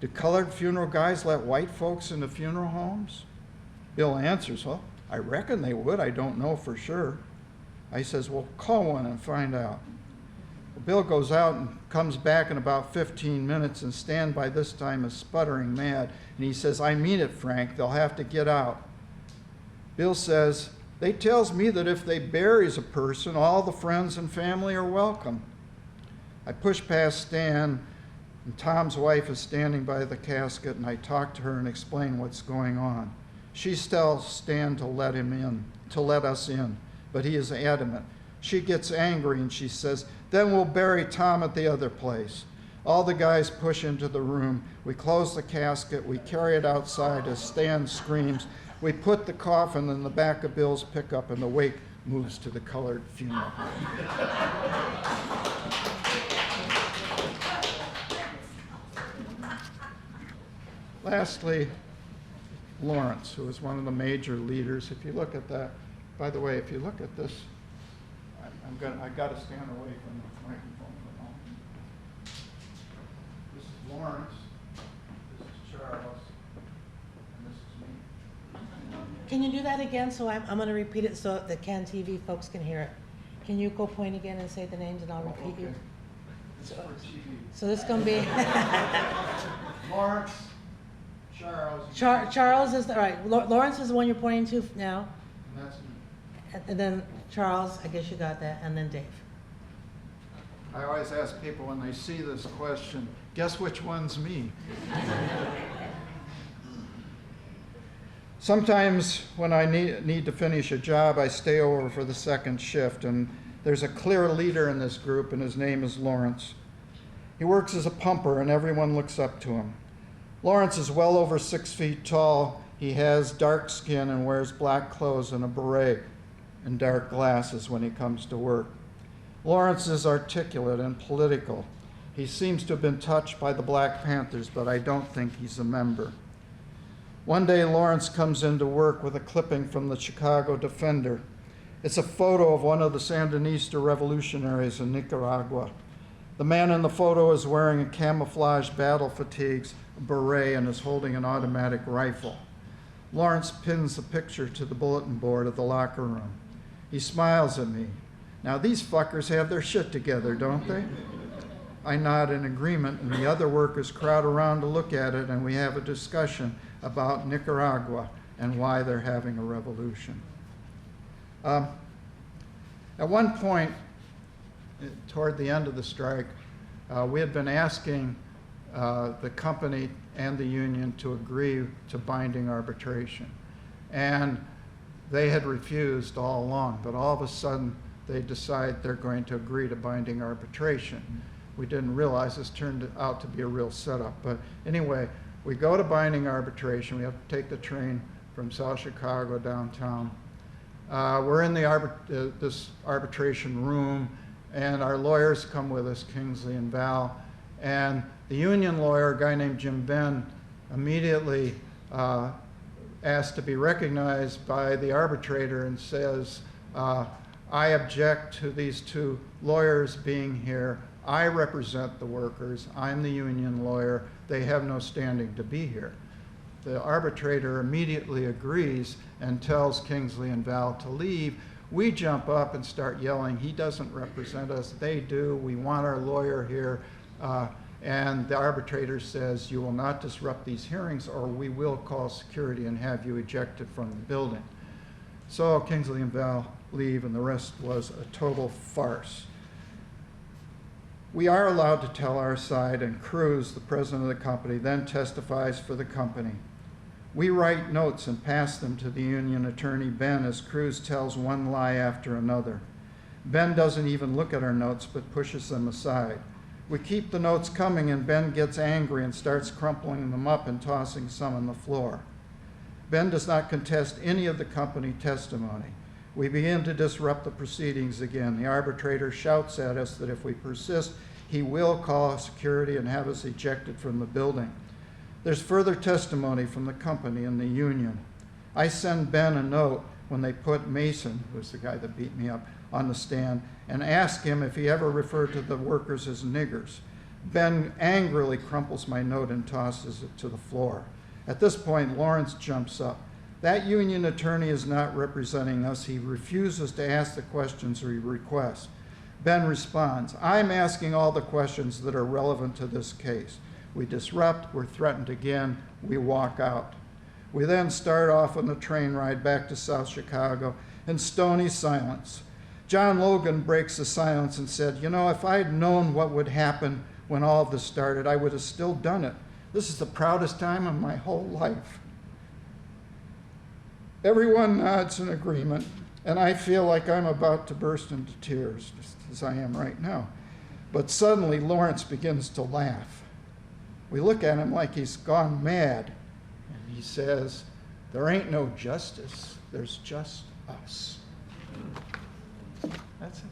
"Do colored funeral guys let white folks into funeral homes?" Bill answers, "Well, I reckon they would. I don't know for sure." I says, "Well, call one and find out." Bill goes out and comes back in about 15 minutes, and Stan by this time is sputtering mad. And he says, "I mean it, Frank. They'll have to get out." Bill says, "They tells me that if they buries a person, all the friends and family are welcome." I push past Stan, and Tom's wife is standing by the casket, and I talk to her and explain what's going on. She tells Stan to let us in, but he is adamant. She gets angry and she says, "Then we'll bury Tom at the other place." All the guys push into the room. We close the casket. We carry it outside as Stan screams. We put the coffin in the back of Bill's pickup, and the wake moves to the colored funeral home. Lastly, Lawrence, who was one of the major leaders. If you look at that, by the way, if you look at this, I got to stand away from the microphone for a moment. This is Lawrence, this is Charles, and this is me. Can you do that again? So I'm going to repeat it so the CAN TV folks can hear it. Can you go point again and say the names, and I'll repeat you? This is for TV. So this is going to be Lawrence, Charles. Charles is all right. Lawrence is the one you're pointing to now, And that's me. and then Charles. I guess you got that, and then Dave. I always ask people when they see this question, guess which one's me? Sometimes when I need to finish a job, I stay over for the second shift, and there's a clear leader in this group, and his name is Lawrence. He works as a pumper, and everyone looks up to him. Lawrence is well over 6 feet tall. He has dark skin and wears black clothes and a beret and dark glasses when he comes to work. Lawrence is articulate and political. He seems to have been touched by the Black Panthers, but I don't think he's a member. One day, Lawrence comes into work with a clipping from the Chicago Defender. It's a photo of one of the Sandinista revolutionaries in Nicaragua. The man in the photo is wearing a camouflage battle fatigues, a beret, and is holding an automatic rifle. Lawrence pins the picture to the bulletin board of the locker room. He smiles at me. Now these fuckers have their shit together, don't they? I nod in agreement, and the other workers crowd around to look at it, and we have a discussion about Nicaragua and why they're having a revolution. At one point, toward the end of the strike, we had been asking the company and the union to agree to binding arbitration. And they had refused all along, but all of a sudden they decide they're going to agree to binding arbitration. We didn't realize this turned out to be a real setup. But anyway, we go to binding arbitration. We have to take the train from South Chicago downtown. We're in this arbitration room, and our lawyers come with us, Kingsley and Val. And the union lawyer, a guy named Jim Ben, immediately asked to be recognized by the arbitrator and says, I object to these two lawyers being here. I represent the workers. I'm the union lawyer. They have no standing to be here. The arbitrator immediately agrees and tells Kingsley and Val to leave. We jump up and start yelling, he doesn't represent us, they do, we want our lawyer here. And the arbitrator says, you will not disrupt these hearings or we will call security and have you ejected from the building. So Kingsley and Val leave, and the rest was a total farce. We are allowed to tell our side, and Cruz, the president of the company, then testifies for the company. We write notes and pass them to the union attorney, Ben, as Cruz tells one lie after another. Ben doesn't even look at our notes, but pushes them aside. We keep the notes coming, and Ben gets angry and starts crumpling them up and tossing some on the floor. Ben does not contest any of the company testimony. We begin to disrupt the proceedings again. The arbitrator shouts at us that if we persist, he will call security and have us ejected from the building. There's further testimony from the company and the union. I send Ben a note when they put Mason, who's the guy that beat me up, on the stand, and ask him if he ever referred to the workers as niggers. Ben angrily crumples my note and tosses it to the floor. At this point, Lawrence jumps up. That union attorney is not representing us. He refuses to ask the questions we request. Ben responds, I'm asking all the questions that are relevant to this case. We disrupt, we're threatened again, we walk out. We then start off on the train ride back to South Chicago in stony silence. John Logan breaks the silence and said, you know, if I had known what would happen when all of this started, I would have still done it. This is the proudest time of my whole life. Everyone nods in agreement, and I feel like I'm about to burst into tears, just as I am right now. But suddenly Lawrence begins to laugh. We look at him like he's gone mad, and he says, there ain't no justice, there's just us. That's it.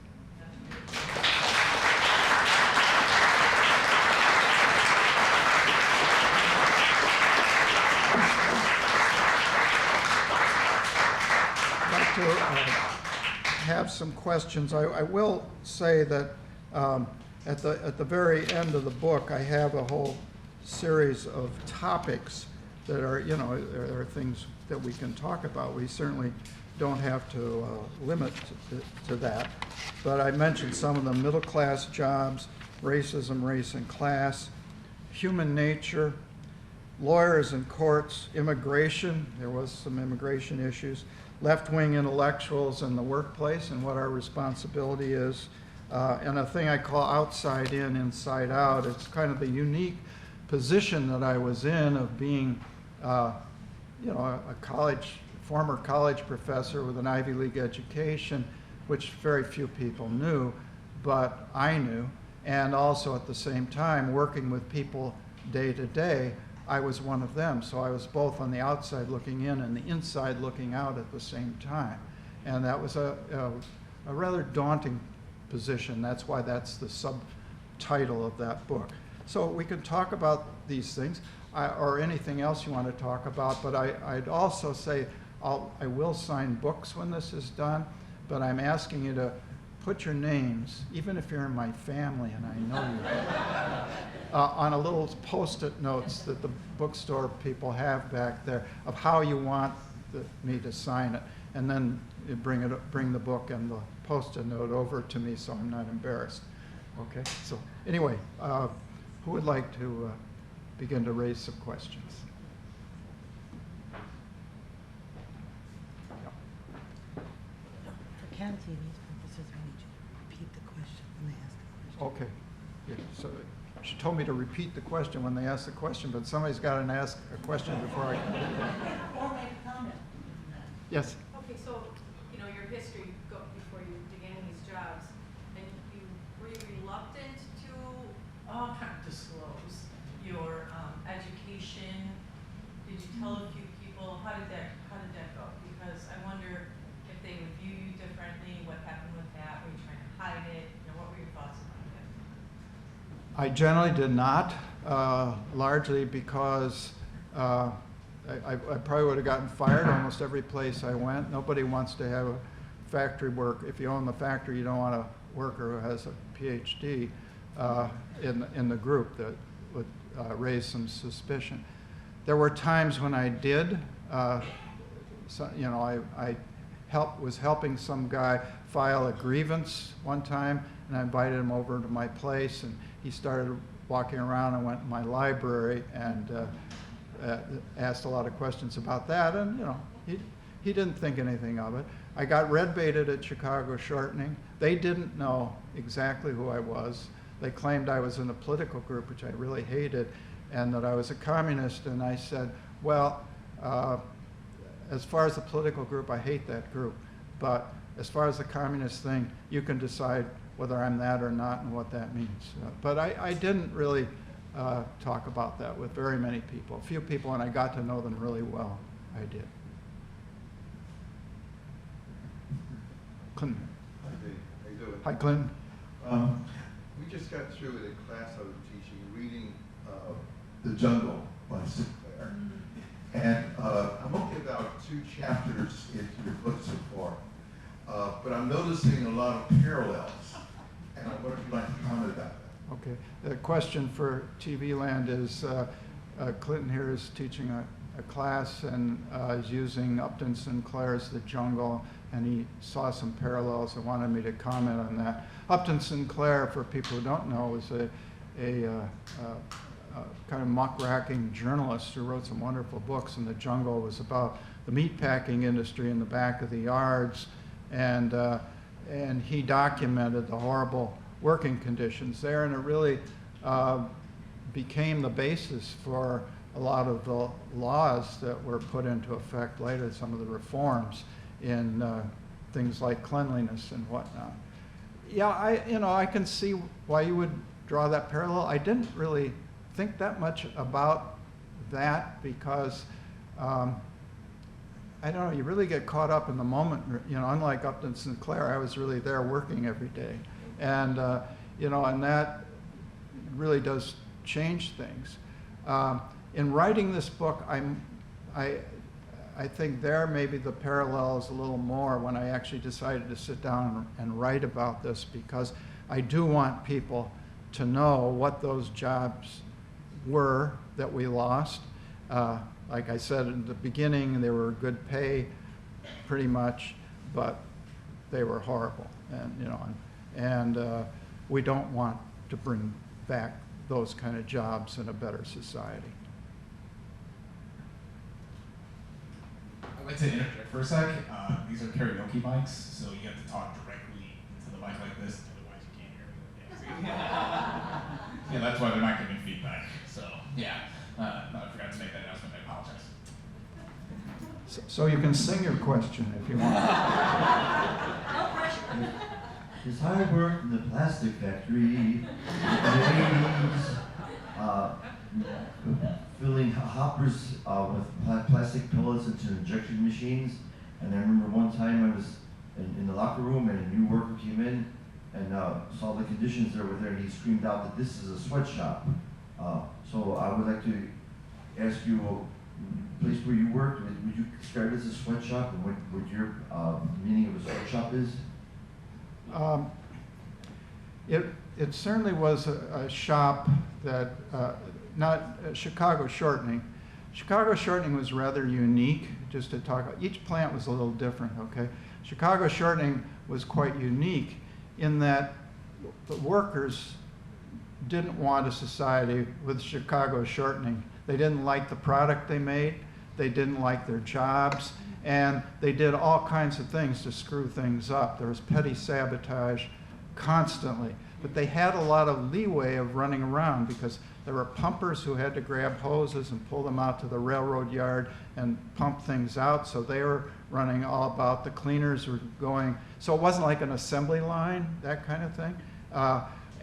To have some questions. I will say that at the very end of the book, I have a whole series of topics that are, you know, there are things that we can talk about. We certainly don't have to limit to that. But I mentioned some of them: middle-class jobs, racism, race and class, human nature, lawyers and courts, immigration. There was some immigration issues. Left-wing intellectuals in the workplace and what our responsibility is, and a thing I call outside in, inside out. It's kind of the unique position that I was in of being, you know, a former college professor with an Ivy League education, which very few people knew, but I knew, and also at the same time working with people day to day. I was one of them, so I was both on the outside looking in and the inside looking out at the same time. And that was a rather daunting position. That's why that's the subtitle of that book. So we can talk about these things or anything else you want to talk about, but I'd also say I will sign books when this is done, but I'm asking you to put your names, even if you're in my family and I know on a little post-it notes that the bookstore people have back there of how you want me to sign it. And then you bring the book and the post-it note over to me so I'm not embarrassed. Okay, so anyway, who would like to begin to raise some questions? For Ken TV's purposes, we need you to repeat the question when they ask the question. Okay. Yeah, so she told me to repeat the question when they ask the question, but somebody's got to ask a question before I can do that. Or make a comment. Yes. Okay, so, you know, your history before you began these jobs, and were you reluctant to kind of disclose your education? Did you tell a few people? How did that go? Because I wonder if they would view you differently. What happened with that? Were you trying to hide it? You know, what were your thoughts about it? I generally did not, largely because I probably would have gotten fired almost every place I went. Nobody wants to have a factory work. If you own the factory, you don't want a worker who has a PhD in the group. That would raise some suspicion. There were times when I did. So, you know, I was helping some guy file a grievance one time, and I invited him over to my place, and he started walking around and went to my library and asked a lot of questions about that, and you know, he didn't think anything of it. I got red baited at Chicago Shortening. They didn't know exactly who I was. They claimed I was in a political group, which I really hated, and that I was a communist, and I said, well, as far as the political group, I hate that group, but as far as the communist thing, you can decide whether I'm that or not and what that means. But I didn't really talk about that with very many people. A few people, and I got to know them really well. I did. Clinton. Hi, Dave. How you doing? Hi, Clinton. We just got through with a class I was teaching, reading The Jungle by Sinclair. And I'm only about 2 chapters into your book so far. But I'm noticing a lot of parallels. And I wonder if you'd like to comment about that. Okay. The question for TV Land is, Clinton here is teaching a class and is using Upton Sinclair's The Jungle, and he saw some parallels and wanted me to comment on that. Upton Sinclair, for people who don't know, was a kind of muckraking journalist who wrote some wonderful books, and The Jungle was about the meatpacking industry in the back of the yards, and he documented the horrible working conditions there, and it really became the basis for a lot of the laws that were put into effect later, some of the reforms in things like cleanliness and whatnot. Yeah, I can see why you would draw that parallel. I didn't really think that much about that because I don't know, you really get caught up in the moment. You know, unlike Upton Sinclair, I was really there working every day, and and that really does change things. In writing this book, I think there maybe the parallel is a little more when I actually decided to sit down and write about this, because I do want people to know what those jobs were that we lost. Like I said in the beginning, they were good pay, pretty much, but they were horrible, and we don't want to bring back those kind of jobs in a better society. I'd like to interject for a sec. These are karaoke mics, so you have to talk directly into the mic like this, otherwise you can't hear me. Yeah, that's why they're not giving feedback. So, yeah, I forgot to make that announcement. I apologize. So you can sing your question if you want. No pressure. His I worked in the plastic factory in the 80s, filling hoppers with plastic pellets into injection machines. And I remember one time I was in the locker room and a new worker came in and saw the conditions that were there, and he screamed out that this is a sweatshop. So I would like to ask you, the place where you worked, would you describe it as a sweatshop, and what your meaning of a sweatshop is? it certainly was a shop that, not Chicago Shortening. Chicago Shortening was rather unique, just to talk about. Each plant was a little different, okay? Chicago Shortening was quite unique in that the workers didn't want a society with Chicago Shortening. They didn't like the product they made, they didn't like their jobs, and they did all kinds of things to screw things up. There was petty sabotage constantly. But they had a lot of leeway of running around because there were pumpers who had to grab hoses and pull them out to the railroad yard and pump things out. So they were running all about. The cleaners were going. So it wasn't like an assembly line, that kind of thing.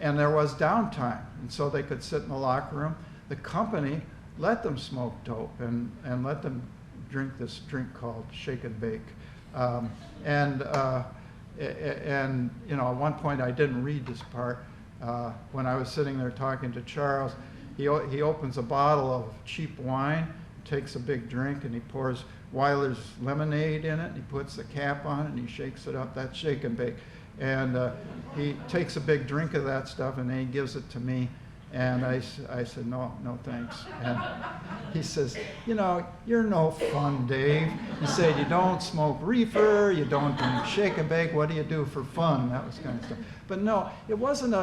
And there was downtime. And so they could sit in the locker room. The company let them smoke dope and let them drink this drink called shake and bake. And you know, at one point I didn't read this part. When I was sitting there talking to Charles, he opens a bottle of cheap wine, takes a big drink, and he pours Weiler's lemonade in it, and he puts the cap on it, and he shakes it up. That's shake and bake. And he takes a big drink of that stuff, and then he gives it to me. And I said, no thanks. And he says, you know, you're no fun, Dave. He said, you don't smoke reefer, you don't drink shake and bake, what do you do for fun? That was kind of stuff. But no, it wasn't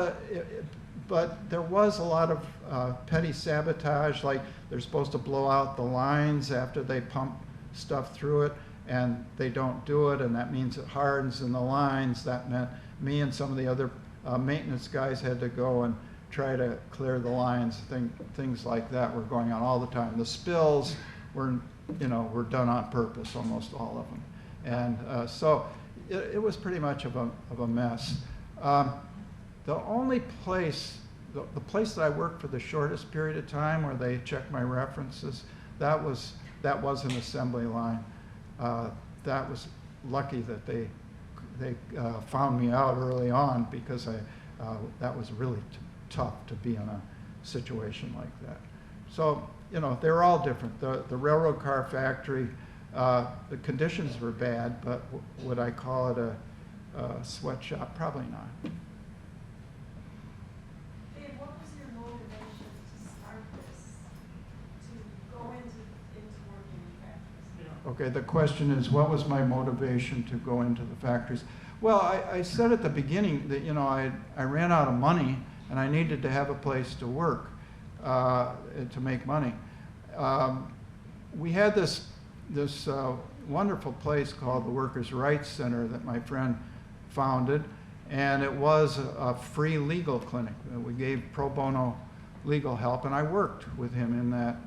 but there was a lot of petty sabotage, like they're supposed to blow out the lines after they pump stuff through it, and they don't do it, and that means it hardens in the lines. That meant me and some of the other maintenance guys had to go and try to clear the lines. Things like that were going on all the time. The spills were done on purpose, almost all of them. And so it was pretty much of a mess. The only place, the place that I worked for the shortest period of time where they checked my references, that was an assembly line. That was lucky that they found me out early on, because that was really tough to be in a situation like that. So, you know, they were all different. The railroad car factory, the conditions were bad, but would I call it a sweatshop? Probably not. Dave, what was your motivation to start this, to go into working in factories? Okay, the question is, what was my motivation to go into the factories? Well, I said at the beginning that, you know, I ran out of money and I needed to have a place to work, to make money. We had this wonderful place called the Workers' Rights Center that my friend founded, and it was a free legal clinic. We gave pro bono legal help, and I worked with him in that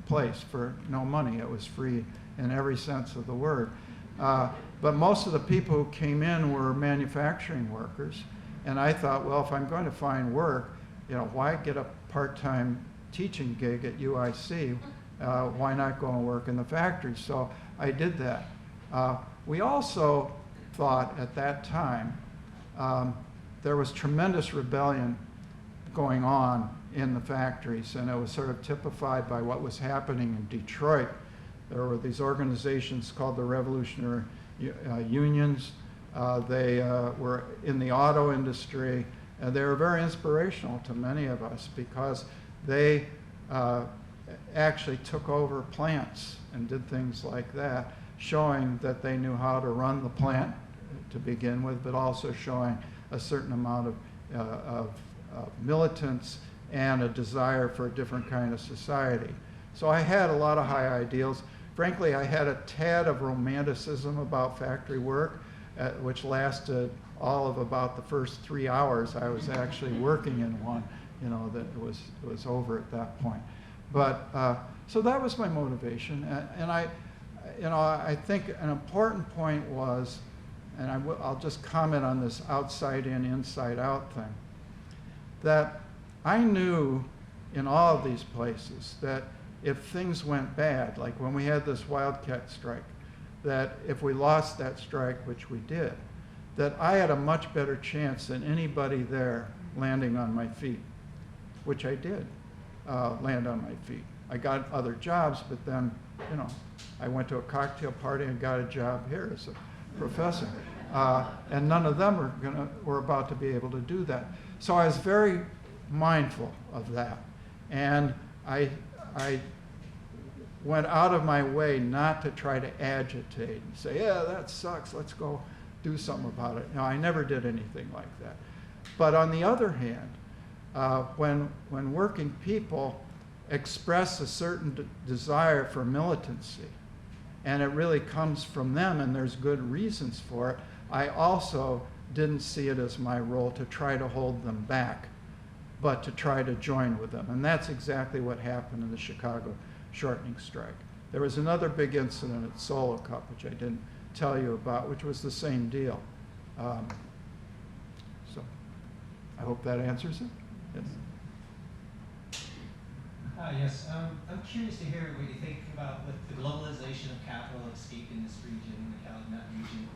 place for no money. It was free in every sense of the word. But most of the people who came in were manufacturing workers. And I thought, well, if I'm going to find work, you know, why get a part-time teaching gig at UIC? Why not go and work in the factory? So I did that. We also thought at that time there was tremendous rebellion going on in the factories, and it was sort of typified by what was happening in Detroit. There were these organizations called the Revolutionary Unions. They were in the auto industry, and they were very inspirational to many of us because they actually took over plants and did things like that, showing that they knew how to run the plant to begin with, but also showing a certain amount of militance and a desire for a different kind of society. So I had a lot of high ideals. Frankly, I had a tad of romanticism about factory work, which lasted all of about the first 3 hours I was actually working in one. You know, that it was over at that point. But so that was my motivation, and I think an important point was, and I'll just comment on this outside in, inside out thing, that I knew in all of these places that if things went bad, like when we had this wildcat strike, that if we lost that strike, which we did, that I had a much better chance than anybody there landing on my feet, which I did land on my feet. I got other jobs, but then, you know, I went to a cocktail party and got a job here as a professor. And none of them were about to be able to do that. So I was very mindful of that. And I went out of my way not to try to agitate and say, yeah, that sucks, let's go do something about it. No, I never did anything like that. But on the other hand, when working people express a certain desire for militancy, and it really comes from them and there's good reasons for it, I also didn't see it as my role to try to hold them back, but to try to join with them. And that's exactly what happened in the Chicago shortening strike. There was another big incident at Solo Cup, which I didn't tell you about, which was the same deal. So I hope that answers it. Yes. Yes, I'm curious to hear what you think about with the globalization of capital escaping this region, the Calumet region,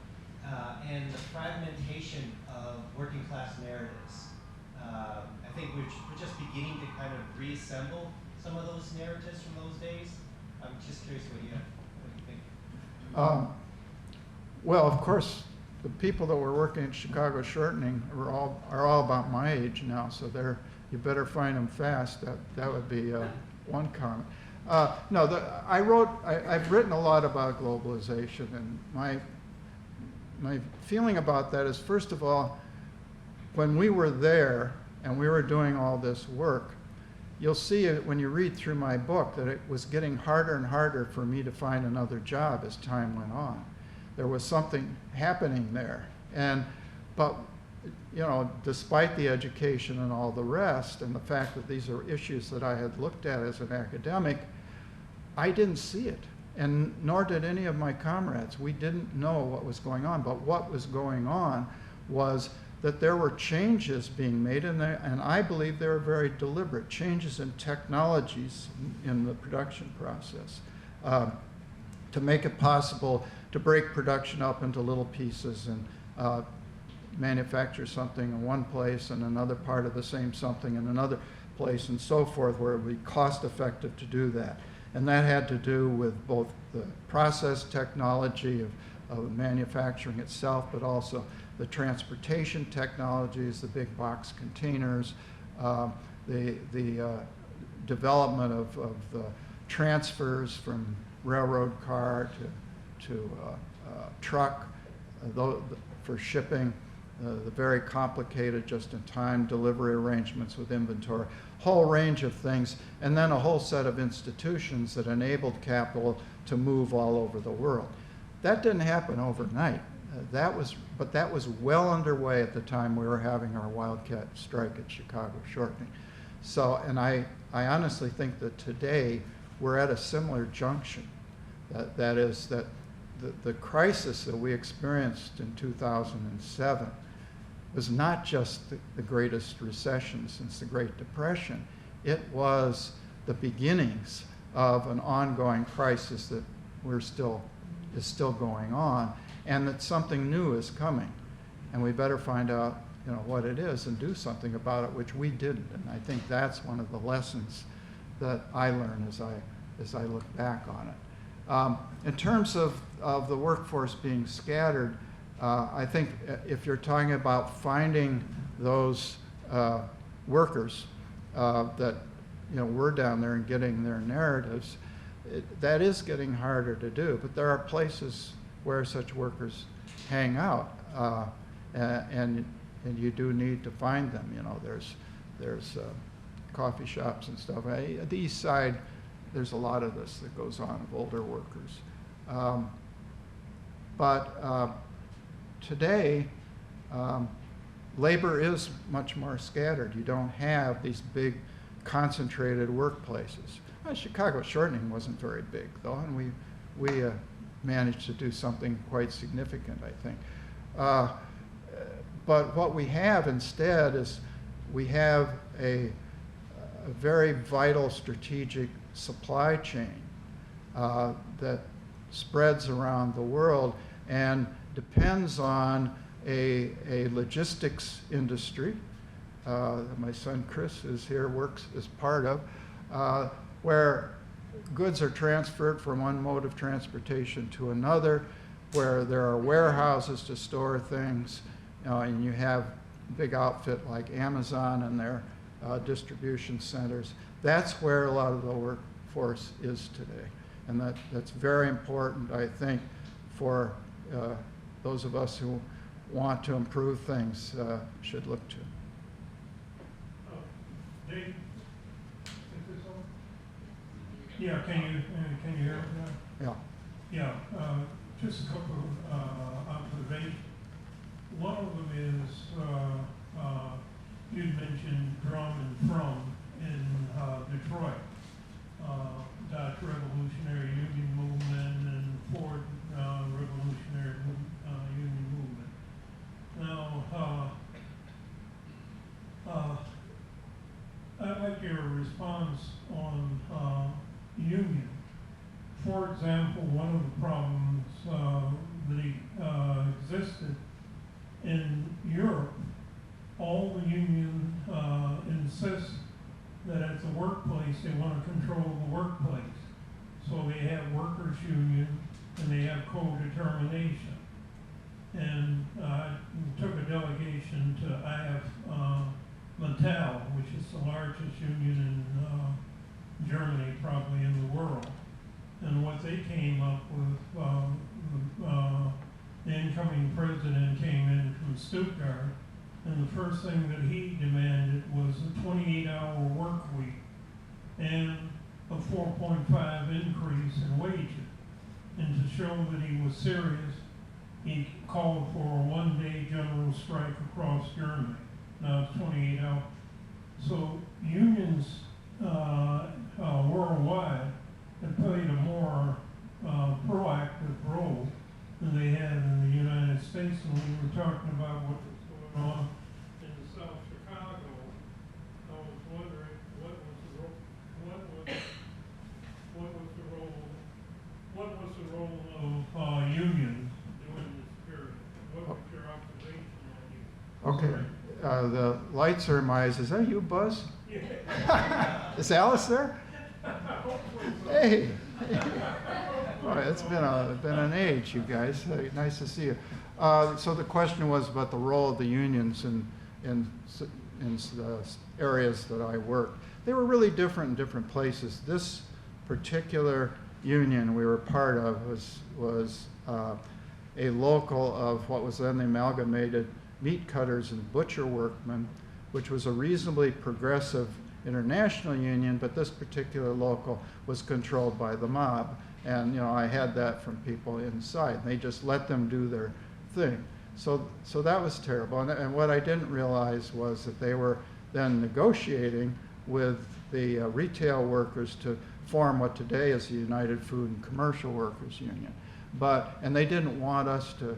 and the fragmentation of working class narratives. I think we're just beginning to kind of reassemble some of those narratives from those days. I'm just curious what you think. Well, of course, the people that were working at Chicago Shortening are all about my age now, so you better find them fast. That would be one comment. No, I've written a lot about globalization, and my feeling about that is, first of all, when we were there and we were doing all this work, you'll see it when you read through my book that it was getting harder and harder for me to find another job as time went on. There was something happening there. But you know, despite the education and all the rest, and the fact that these are issues that I had looked at as an academic, I didn't see it, and nor did any of my comrades. We didn't know what was going on, but what was going on was that there were changes being made, and I believe they were very deliberate, changes in technologies in the production process to make it possible to break production up into little pieces and manufacture something in one place and another part of the same something in another place and so forth, where it would be cost effective to do that. And that had to do with both the process technology of manufacturing itself, but also the transportation technologies, the big box containers, the development of the transfers from railroad car to truck for shipping, the very complicated just-in-time delivery arrangements with inventory, whole range of things, and then a whole set of institutions that enabled capital to move all over the world. That didn't happen overnight. But that was well underway at the time we were having our wildcat strike at Chicago Shortening. So, and I honestly think that today we're at a similar junction. That is that the crisis that we experienced in 2007 was not just the greatest recession since the Great Depression. It was the beginnings of an ongoing crisis that is still going on, and that something new is coming, and we better find out, you know, what it is and do something about it, which we didn't. And I think that's one of the lessons that I learned as I look back on it. In terms of the workforce being scattered, I think if you're talking about finding those workers that, you know, were down there and getting their narratives, that is getting harder to do. But there are places where such workers hang out, and you do need to find them. You know, there's coffee shops and stuff. At the East Side, there's a lot of this that goes on of older workers. But today, labor is much more scattered. You don't have these big concentrated workplaces. Chicago Shortening wasn't very big, though, and we managed to do something quite significant, I think. But what we have instead is we have a very vital strategic supply chain that spreads around the world and depends on a logistics industry that my son Chris is here, works as part of, where goods are transferred from one mode of transportation to another. where there are warehouses to store things, and you have big outfit like Amazon and their distribution centers. That's where a lot of the workforce is today. And that's very important, I think, for those of us who want to improve things should look to. Dave? Is this on? Yeah, can you hear me now? Yeah. Yeah, just a couple of observations. One of them is, you mentioned Drum and From in Detroit, Dutch Revolutionary Union Movement and Ford Revolutionary Union Movement. Now, I'd like your response on union. For example, one of the problems that existed in Europe, all the union insist that at the workplace they want to control the workplace. So they have workers' union and they have co-determination. And I took a delegation to IF Metall, which is the largest union in Germany, probably in the world. And what they came up with, the incoming president came in from Stuttgart, and the first thing that he demanded was a 28-hour work week and a 4.5 increase in wages. And to show that he was serious, he called for a one-day general strike across Germany. Now it's 28 hours. So unions worldwide have played a more proactive role than they had in the United States. And we were talking about what was going on in South Chicago. I was wondering what was the role of unions during this period? What was your observation on you? Okay. The lights are in my eyes. Is that you, Buzz? Yeah. Is Alice there? Hey. Boy, it's been an age, you guys. Nice to see you. So the question was about the role of the unions in the areas that I worked. They were really different in different places. This particular union we were part of was a local of what was then the Amalgamated Meat Cutters and Butcher Workmen, which was a reasonably progressive international union, but this particular local was controlled by the mob. And I had that from people inside. They just let them do their thing. So that was terrible. And what I didn't realize was that they were then negotiating with the retail workers to form what today is the United Food and Commercial Workers Union. And they didn't want us to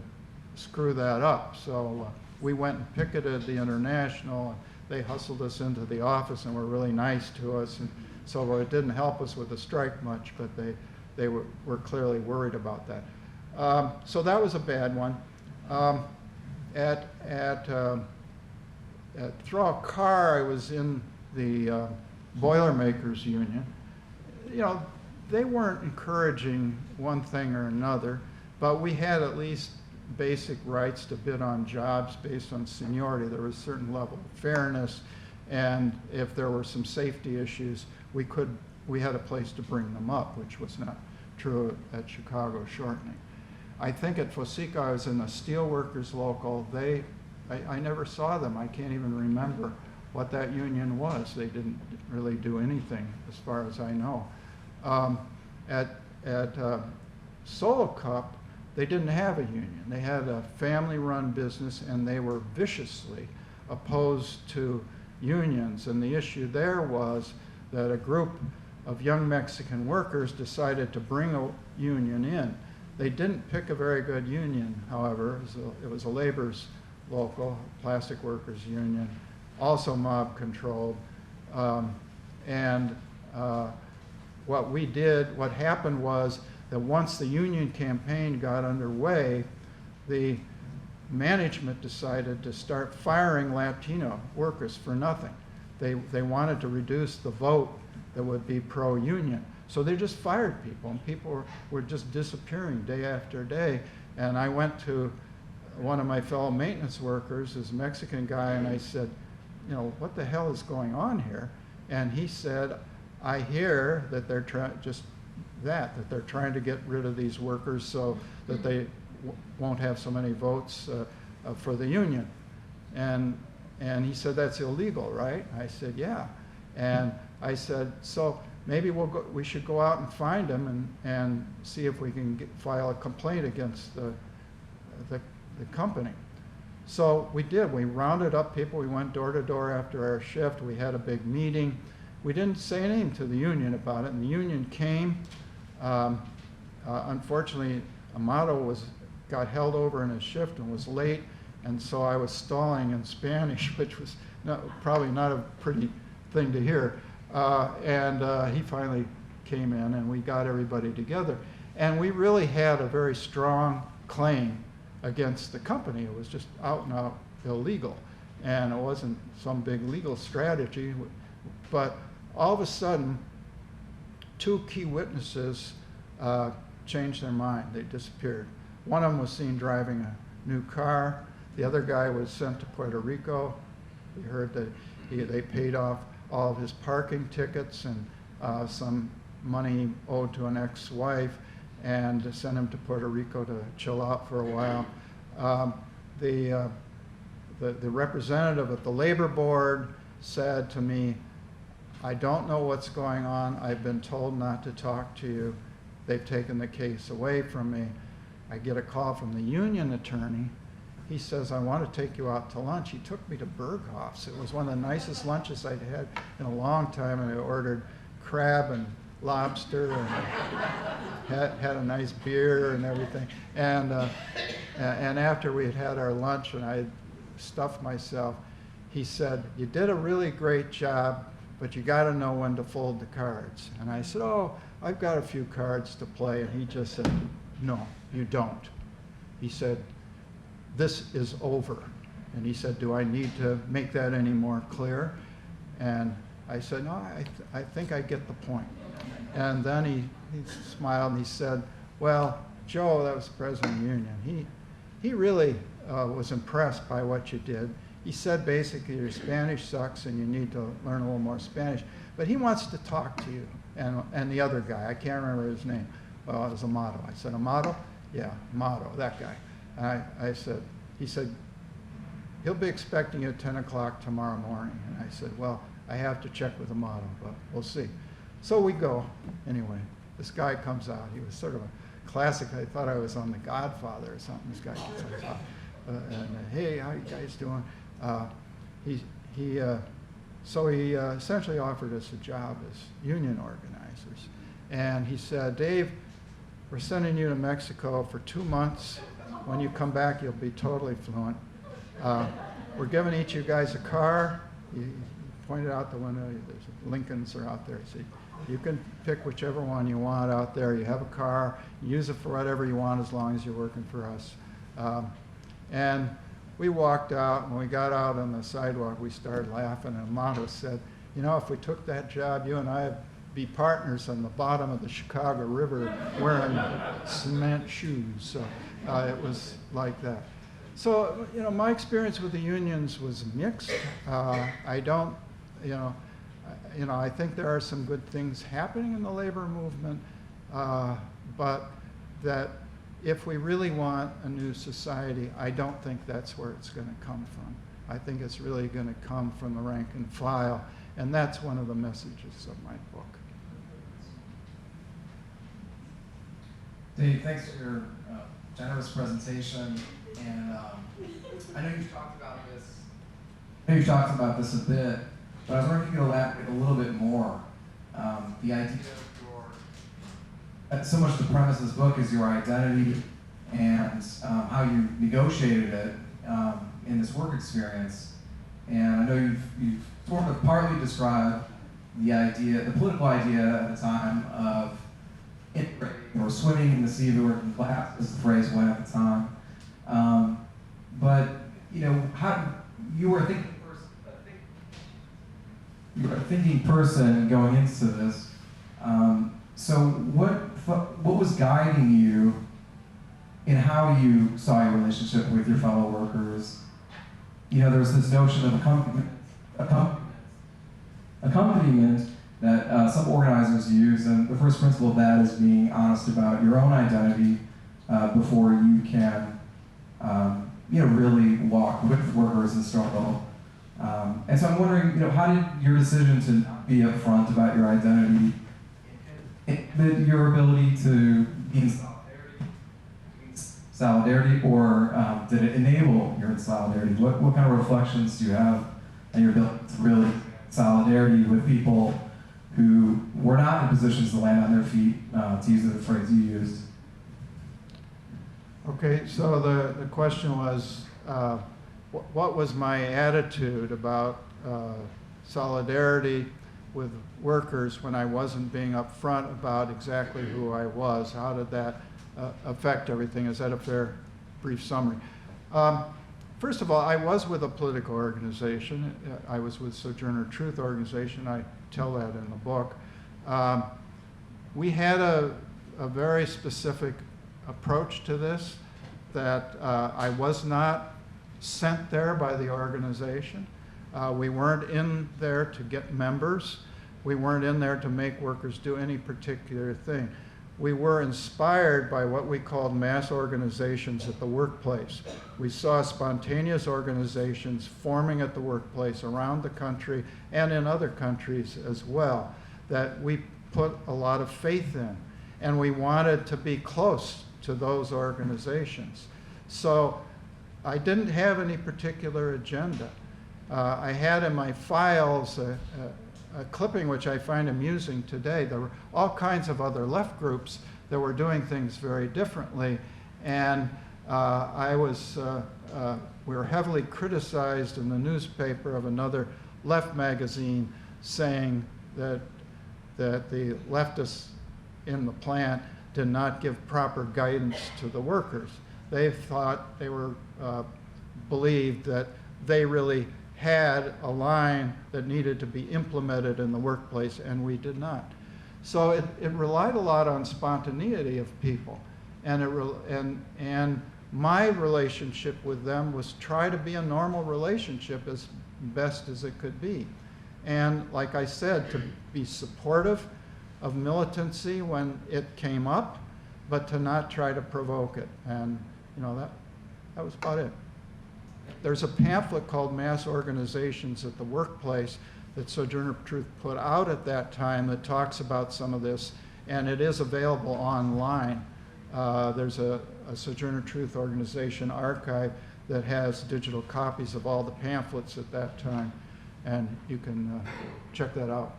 screw that up. So we went and picketed the International, and they hustled us into the office and were really nice to us. And so it didn't help us with the strike much, but they were clearly worried about that. So that was a bad one. At Thrall Car, I was in the Boilermakers Union. They weren't encouraging one thing or another, but we had at least basic rights to bid on jobs based on seniority. There was a certain level of fairness, and if there were some safety issues, we had a place to bring them up, which was not true at Chicago Shortening. I think at Fosica, I was in the steelworkers local. I never saw them. I can't even remember what that union was. They didn't really do anything, as far as I know. At Solo Cup, they didn't have a union. They had a family-run business, and they were viciously opposed to unions. And the issue there was that a group of young Mexican workers decided to bring a union in. They didn't pick a very good union, however. It was a labor's local, plastic workers union, also mob-controlled. What happened was that once the union campaign got underway, the management decided to start firing Latino workers for nothing. They wanted to reduce the vote that would be pro-union. So they just fired people, and people were just disappearing day after day. And I went to one of my fellow maintenance workers, this Mexican guy, and I said, you know, what the hell is going on here? And he said, I hear that they're trying they're trying to get rid of these workers so that they won't have so many votes for the union. And he said, that's illegal, right? I said, yeah. And I said, so maybe we should go out and find them and see if we can file a complaint against the company. So we did. We rounded up people. We went door to door after our shift. We had a big meeting. We didn't say anything to the union about it, and the union came. Unfortunately, Amato got held over in his shift and was late, and so I was stalling in Spanish, which was probably not a pretty thing to hear. And he finally came in, and we got everybody together. And we really had a very strong claim against the company. It was just out and out illegal, and it wasn't some big legal strategy. But all of a sudden, two key witnesses changed their mind. They disappeared. One of them was seen driving a new car. The other guy was sent to Puerto Rico. We heard that they paid off all of his parking tickets and some money owed to an ex-wife, and sent him to Puerto Rico to chill out for a while. The representative at the labor board said to me, I don't know what's going on. I've been told not to talk to you. They've taken the case away from me. I get a call from the union attorney. He says, I want to take you out to lunch. He took me to Berghoff's. It was one of the nicest lunches I'd had in a long time, and I ordered crab and lobster and had a nice beer and everything. And after we had our lunch and I stuffed myself, he said, you did a really great job, but you got to know when to fold the cards. And I said, oh, I've got a few cards to play. And he just said, no, you don't. He said, this is over. And he said, do I need to make that any more clear? And I said, no, I think I get the point. And then he smiled and he said, well, Joe, that was the president of the union, he really was impressed by what you did. He said basically your Spanish sucks and you need to learn a little more Spanish. But he wants to talk to you. And the other guy, I can't remember his name. Well, it was Amato. I said, Amato? Yeah, Amato, that guy. He said, he'll be expecting you at 10 o'clock tomorrow morning. And I said, well, I have to check with Amato, but we'll see. So we go. Anyway, this guy comes out. He was sort of a classic. I thought I was on The Godfather or something. This guy comes out. Hey, how you guys doing? So he essentially offered us a job as union organizers. And he said, Dave, we're sending you to Mexico for 2 months. When you come back, you'll be totally fluent. We're giving each of you guys a car. He pointed out the window. There's Lincolns are out there. See, you can pick whichever one you want out there. You have a car. Use it for whatever you want as long as you're working for us. And we walked out, and when we got out on the sidewalk, we started laughing, and Amato said, you know, if we took that job, you and I would be partners on the bottom of the Chicago River wearing cement shoes. So it was like that. So, you know, my experience with the unions was mixed. I think there are some good things happening in the labor movement, but that if we really want a new society, I don't think that's where it's going to come from. I think it's really going to come from the rank and file, and that's one of the messages of my book. Dave, thanks for your generous presentation, and I know you've talked about this a bit, but I was wondering if you could elaborate a little bit more. The idea of so much the premise of this book is your identity and how you negotiated it in this work experience. And I know you've sort of partly described the political idea at the time of integrating or swimming in the sea of the working class, as the phrase went at the time. But you know, how you were a thinking person going into this. So what was guiding you in how you saw your relationship with your fellow workers? You know, there was this notion of accompaniment that some organizers use, and the first principle of that is being honest about your own identity before you can, really walk with workers and struggle. And so I'm wondering, how did your decision to not be upfront about your identity, your ability to be in solidarity, or did it enable your solidarity? What kind of reflections do you have on your ability to really solidarity with people who were not in positions to land on their feet, to use the phrase you used? Okay, so the question was, what was my attitude about solidarity with workers when I wasn't being upfront about exactly who I was? How did that affect everything? Is that a fair, brief summary? First of all, I was with a political organization. I was with Sojourner Truth Organization. I tell that in the book. We had a very specific approach to this, that I was not sent there by the organization. We weren't in there to get members. We weren't in there to make workers do any particular thing. We were inspired by what we called mass organizations at the workplace. We saw spontaneous organizations forming at the workplace around the country and in other countries as well, that we put a lot of faith in. And we wanted to be close to those organizations. So I didn't have any particular agenda. I had in my files a clipping which I find amusing today. There were all kinds of other left groups that were doing things very differently, and we were heavily criticized in the newspaper of another left magazine saying that the leftists in the plant did not give proper guidance to the workers. They thought they were believed that they really had a line that needed to be implemented in the workplace, and we did not. So it relied a lot on spontaneity of people, and my relationship with them was try to be a normal relationship as best as it could be, and like I said, to be supportive of militancy when it came up, but to not try to provoke it, and that was about it. There's a pamphlet called Mass Organizations at the Workplace that Sojourner Truth put out at that time that talks about some of this, and it is available online. There's a Sojourner Truth organization archive that has digital copies of all the pamphlets at that time, and you can check that out.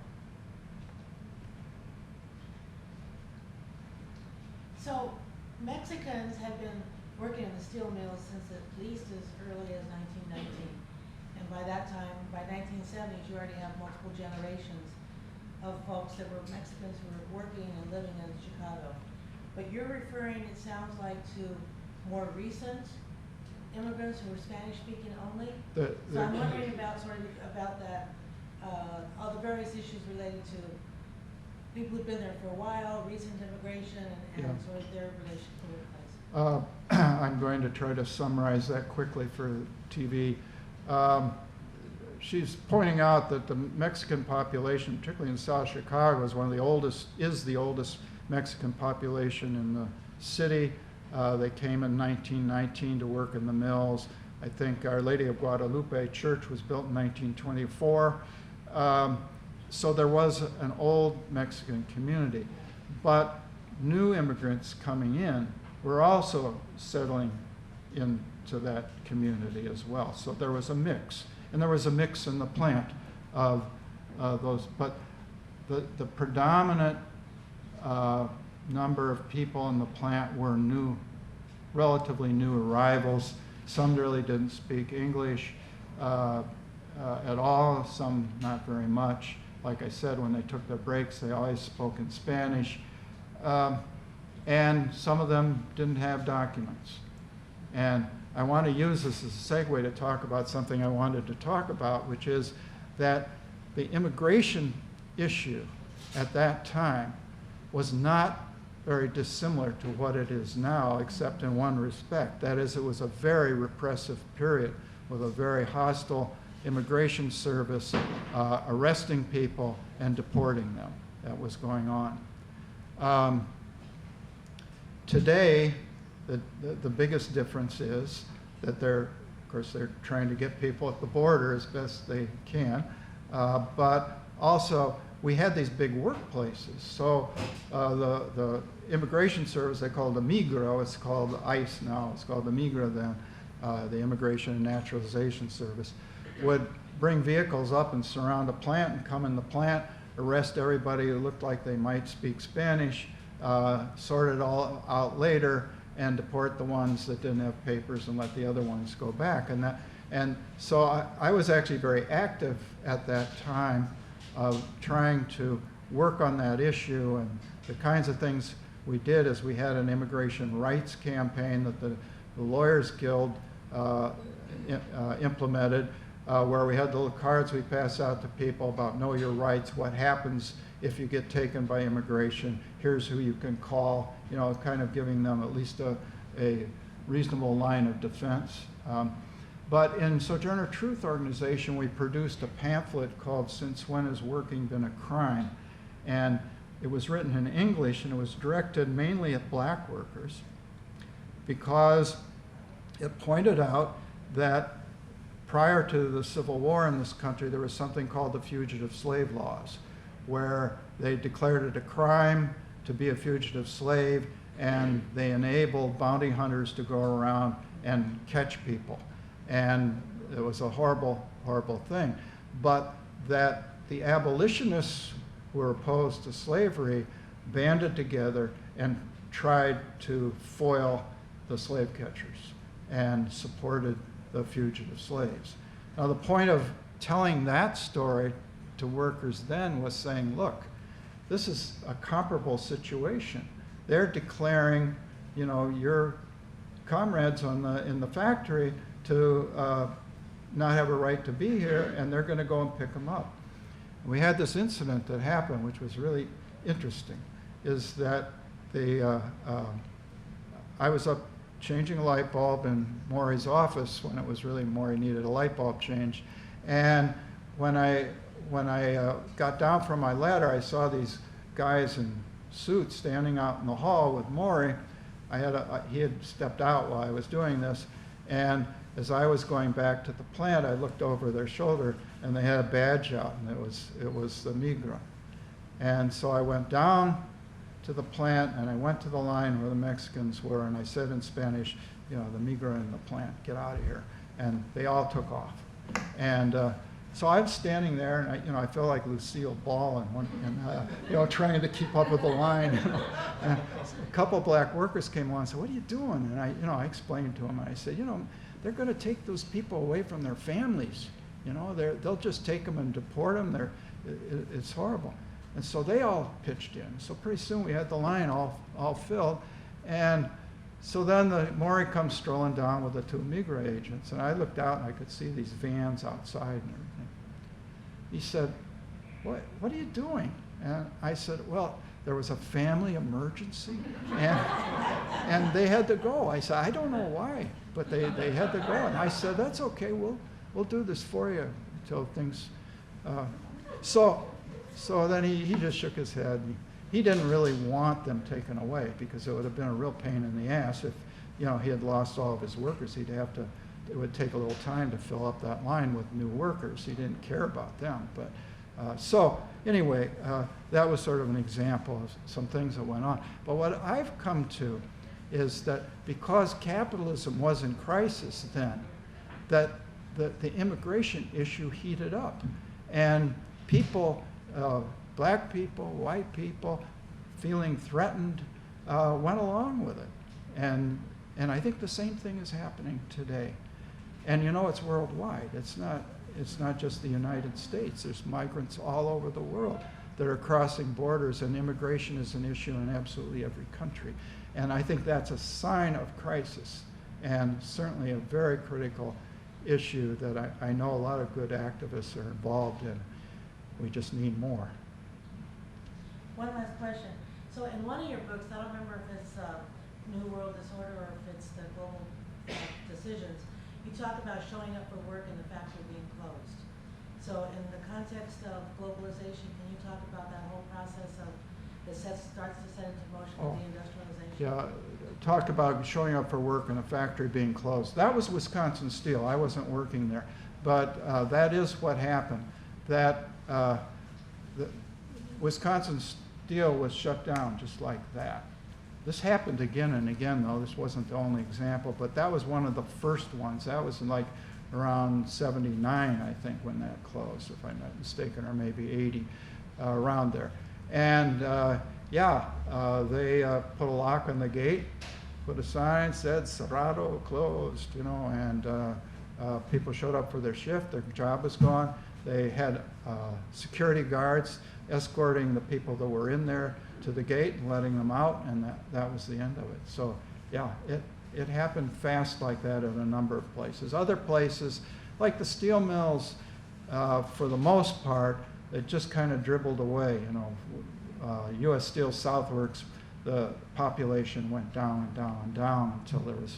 So Mexicans had been working in the steel mills since at least as early as 1919. And by that time, by 1970s, you already have multiple generations of folks that were Mexicans who were working and living in Chicago. But you're referring, it sounds like, to more recent immigrants who were Spanish-speaking only? So I'm wondering about about that, all the various issues related to people who've been there for a while, recent immigration, and sort of their relation to the workplace. I'm going to try to summarize that quickly for TV. She's pointing out that the Mexican population, particularly in South Chicago, is the oldest Mexican population in the city. They came in 1919 to work in the mills. I think Our Lady of Guadalupe Church was built in 1924. So there was an old Mexican community. But new immigrants coming in were also settling into that community as well. So there was a mix. And there was a mix in the plant of those. But the predominant number of people in the plant were relatively new arrivals. Some really didn't speak English at all, some not very much. Like I said, when they took their breaks, they always spoke in Spanish. And some of them didn't have documents. And I want to use this as a segue to talk about something I wanted to talk about, which is that the immigration issue at that time was not very dissimilar to what it is now, except in one respect. That is, it was a very repressive period with a very hostile immigration service arresting people and deporting them. That was going on. Today, the biggest difference is that they're trying to get people at the border as best they can, but also we had these big workplaces. So the immigration service, they called the Migro, it's called ICE now, it's called the Migro then, the Immigration and Naturalization Service, would bring vehicles up and surround a plant and come in the plant, arrest everybody who looked like they might speak Spanish, sort it all out later, and deport the ones that didn't have papers and let the other ones go back. And so I was actually very active at that time of trying to work on that issue, and the kinds of things we did is we had an immigration rights campaign that the Lawyers Guild implemented, where we had little cards we pass out to people about know your rights, what happens if you get taken by immigration, here's who you can call, you know, kind of giving them at least a reasonable line of defense. But in Sojourner Truth Organization, we produced a pamphlet called Since When Has Working Been a Crime? And it was written in English, and it was directed mainly at black workers because it pointed out that prior to the Civil War in this country, there was something called the fugitive slave laws, where they declared it a crime to be a fugitive slave, and they enabled bounty hunters to go around and catch people. And it was a horrible, horrible thing. But that the abolitionists who were opposed to slavery banded together and tried to foil the slave catchers and supported the fugitive slaves. Now, the point of telling that story to workers then was saying, look, this is a comparable situation. They're declaring, you know, your comrades in the factory to not have a right to be here, and they're going to go and pick them up. We had this incident that happened, which was really interesting, is that I was up changing a light bulb in Maury's office when it was really Maury needed a light bulb change. And when I got down from my ladder, I saw these guys in suits standing out in the hall with Maury. He had stepped out while I was doing this, and as I was going back to the plant, I looked over their shoulder, and they had a badge out, and it was the Migro. And so I went down to the plant, and I went to the line where the Mexicans were, and I said in Spanish, you know, the Migro in the plant, get out of here. And they all took off. And so I'm standing there, and I feel like Lucille Ball and trying to keep up with the line. And a couple of black workers came along and said, what are you doing? And I explained to them, and I said, they're going to take those people away from their families. They'll just take them and deport them. It's horrible. And so they all pitched in. So pretty soon we had the line all filled. And so then Maury comes strolling down with the two Migro agents, and I looked out and I could see these vans outside and everything. He said, what are you doing? And I said, well, there was a family emergency, and they had to go. I said, I don't know why, but they had to go. And I said, that's okay, we'll do this for you until things, so then he just shook his head. He didn't really want them taken away because it would have been a real pain in the ass if, he had lost all of his workers. It would take a little time to fill up that line with new workers. He didn't care about them. But so anyway, that was sort of an example of some things that went on. But what I've come to is that because capitalism was in crisis then, that the immigration issue heated up, and people, black people, white people, feeling threatened, went along with it. And I think the same thing is happening today. And it's worldwide. It's not just the United States. There's migrants all over the world that are crossing borders, and immigration is an issue in absolutely every country. And I think that's a sign of crisis, and certainly a very critical issue that I know a lot of good activists are involved in. We just need more. One last question. So in one of your books, I don't remember if it's New World Disorder or if it's the Global Decisions, you talk about showing up for work and the factory being closed. So in the context of globalization, can you talk about that whole process of starts to set into motion with deindustrialization? Yeah, talked about showing up for work and a factory being closed. That was Wisconsin Steel. I wasn't working there. But that is what happened. That the Wisconsin Steel was shut down just like that. This happened again and again, though. This wasn't the only example, but that was one of the first ones. That was like around 79, I think, when that closed, if I'm not mistaken, or maybe 80, around there. And they put a lock on the gate, put a sign, said Cerrado closed, you know, and people showed up for their shift, their job was gone. They had security guards escorting the people that were in there to the gate and letting them out, and that was the end of it. So yeah, it happened fast like that in a number of places. Other places, like the steel mills, for the most part, it just kind of dribbled away. You know, U.S. Steel Southworks, the population went down and down and down until there was,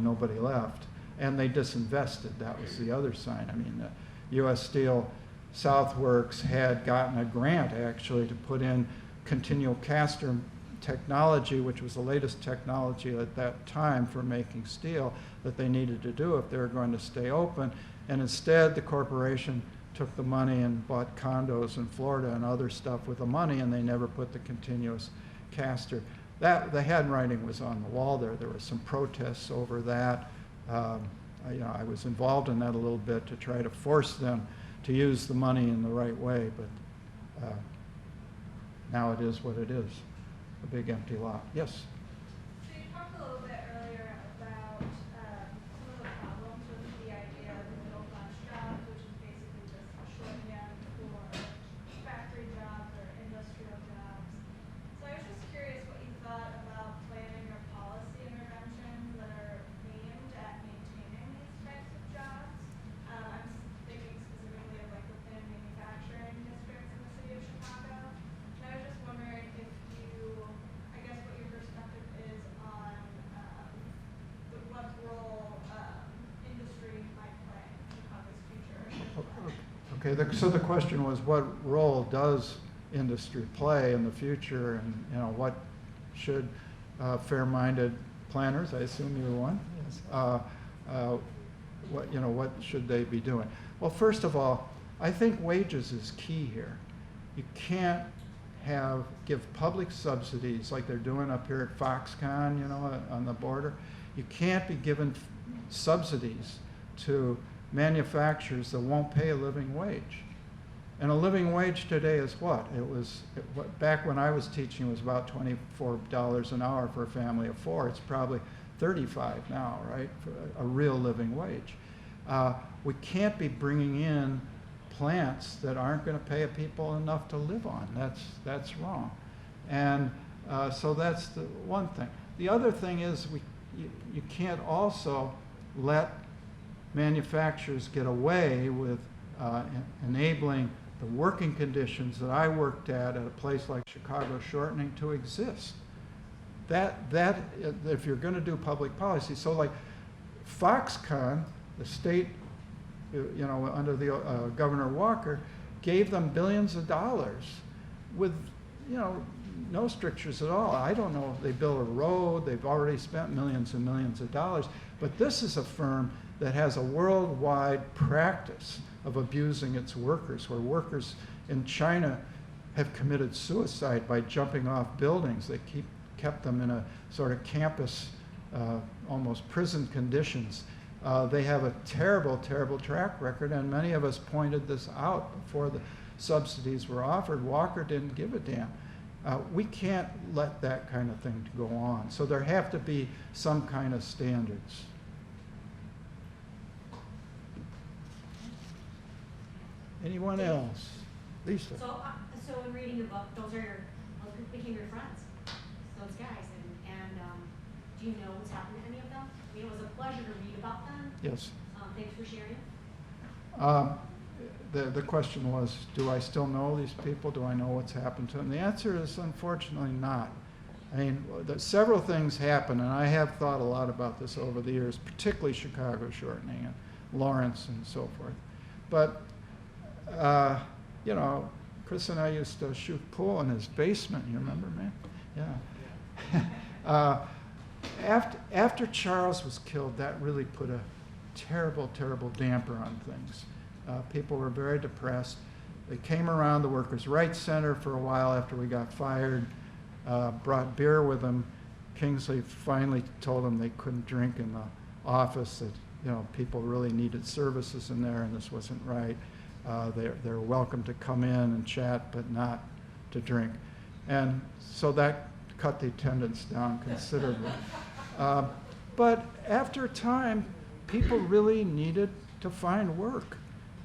nobody left, and they disinvested. That was the other sign. I mean, U.S. Steel Southworks had gotten a grant actually to put in continual caster technology, which was the latest technology at that time for making steel that they needed to do if they were going to stay open. And instead, the corporation took the money and bought condos in Florida and other stuff with the money, and they never put the continuous caster. The handwriting was on the wall there. There were some protests over that. I was involved in that a little bit to try to force them to use the money in the right way, but now it is what it is, a big empty lot. Yes? So you talked a little bit earlier about some of the problems with the idea of the middle class jobs, which is basically just shorthand for factory jobs or industrial jobs. So I was just curious what you thought about planning or policy interventions that are aimed at maintaining these types of jobs. I'm thinking specifically of like within manufacturing districts in the city of Chicago. And I was just wondering if I guess what your perspective is on what role industry might play in Chicago's future. Okay, so the question was, what role does industry play in the future, and what should fair-minded planners, I assume you're one, yes, what should they be doing? Well, first of all, I think wages is key here. You can't give public subsidies like they're doing up here at Foxconn, on the border. You can't be giving subsidies to manufacturers that won't pay a living wage. And a living wage today is what? Back when I was teaching, it was about $24 an hour for a family of four. It's probably $35 now, right, for a real living wage. We can't be bringing in plants that aren't going to pay people enough to live on. That's wrong. And so that's the one thing. The other thing is you can't also let manufacturers get away with enabling the working conditions that I worked at a place like Chicago Shortening to exist. That if you're going to do public policy, so like Foxconn, the state, under the Governor Walker, gave them billions of dollars with, no strictures at all. I don't know if they built a road. They've already spent millions and millions of dollars. But this is a firm that has a worldwide practice of abusing its workers, where workers in China have committed suicide by jumping off buildings. They kept them in a sort of campus, almost prison conditions. They have a terrible, terrible track record, and many of us pointed this out before the subsidies were offered. Walker didn't give a damn. We can't let that kind of thing go on. So there have to be some kind of standards. Anyone else? Lisa? So in reading the book, those became your friends, those guys, and do you know what's happened to any of them? I mean, it was a pleasure to read about them. Yes. Thanks for sharing. the question was, do I still know these people? Do I know what's happened to them? The answer is unfortunately not. I mean, several things happen, and I have thought a lot about this over the years, particularly Chicago shortening and Lawrence and so forth. But, you know, Chris and I used to shoot pool in his basement, you remember, man? Yeah. After Charles was killed, that really put a terrible, terrible damper on things. People were very depressed. They came around the Workers' Rights Center for a while after we got fired, brought beer with them. Kingsley finally told them they couldn't drink in the office, that, you know, people really needed services in there and this wasn't right. They're welcome to come in and chat, but not to drink. And so that cut the attendance down considerably. But after a time, people really needed to find work.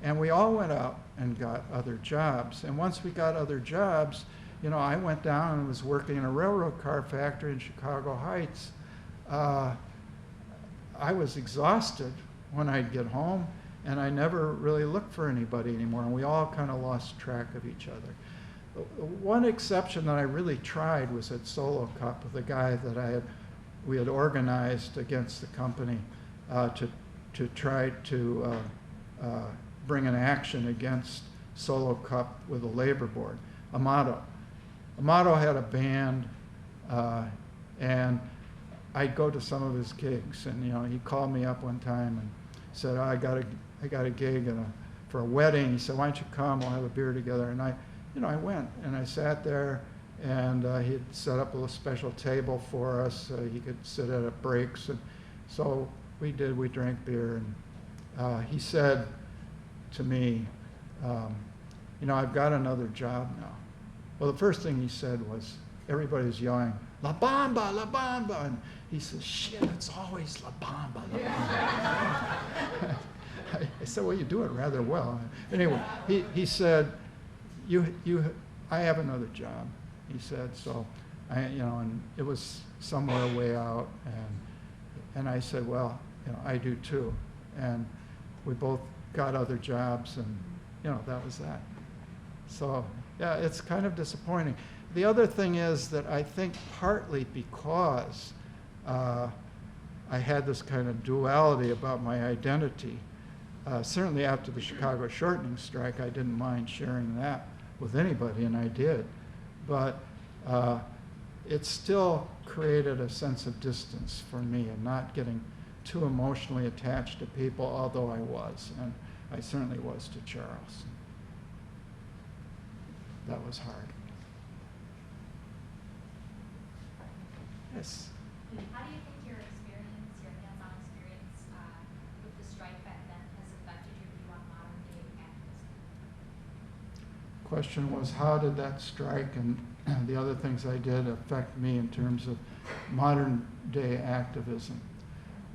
And we all went out and got other jobs. And once we got other jobs, you know, I went down and was working in a railroad car factory in Chicago Heights. I was exhausted when I'd get home, and I never really looked for anybody anymore, and we all kind of lost track of each other. One exception that I really tried was at Solo Cup with a guy that we had organized against the company to try to bring an action against Solo Cup with the labor board. Amato had a band, and I'd go to some of his gigs, and you know, he called me up one time and said, oh, I got a gig for a wedding. He said, why don't you come? We'll have a beer together. And I went and I sat there, and he had set up a little special table for us so he could sit at breaks. And so we drank beer, and he said to me, you know, I've got another job now. Well, the first thing he said was, everybody's yelling, La Bamba, La Bamba. And he says, shit, it's always La Bamba, La Bamba. I said, well, you do it rather well. Anyway, he said, I have another job. He said, so, and it was somewhere way out. And I said, well, you know, I do too. And we both got other jobs, and, you know, that was that. So, yeah, it's kind of disappointing. The other thing is that I think partly because I had this kind of duality about my identity, certainly after the Chicago shortening strike, I didn't mind sharing that with anybody, and I did. But it still created a sense of distance for me and not getting too emotionally attached to people, although I was, and I certainly was to Charles. That was hard. Yes? How do you think your experience, your hands-on experience with the strike back then has affected your view on modern day activism? Question was, how did that strike and the other things I did affect me in terms of modern day activism?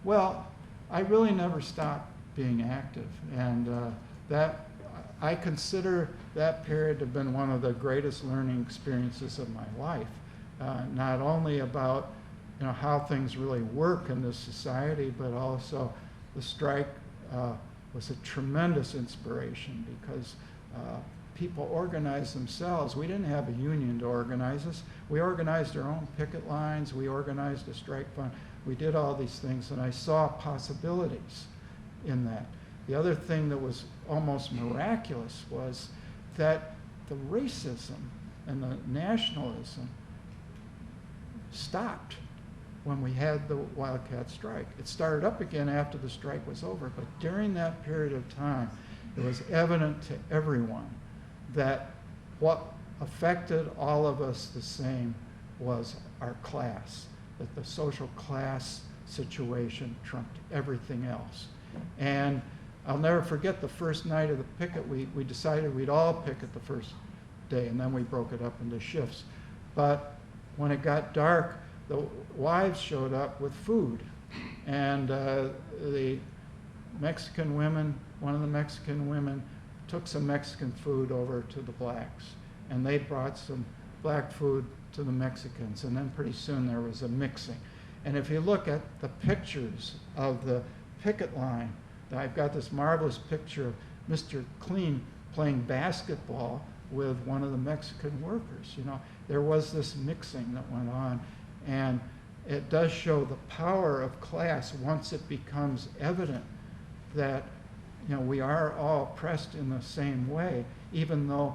Well, I really never stopped being active, and that I consider that period to have been one of the greatest learning experiences of my life. Not only about, you know, how things really work in this society, but also the strike was a tremendous inspiration because people organized themselves. We didn't have a union to organize us. We organized our own picket lines. We organized a strike fund. We did all these things, and I saw possibilities in that. The other thing that was almost miraculous was that the racism and the nationalism stopped when we had the Wildcat strike. It started up again after the strike was over, but during that period of time, it was evident to everyone that what affected all of us the same was our class, that the social class situation trumped everything else. And I'll never forget the first night of the picket. We decided we'd all picket the first day, and then we broke it up into shifts. But when it got dark, the wives showed up with food. And the Mexican women, one of the Mexican women, took some Mexican food over to the blacks. And they brought some black food to the Mexicans. And then pretty soon there was a mixing. And if you look at the pictures of the picket line, I've got this marvelous picture of Mr. Clean playing basketball with one of the Mexican workers. You know, there was this mixing that went on, and it does show the power of class once it becomes evident that, you know, we are all oppressed in the same way, even though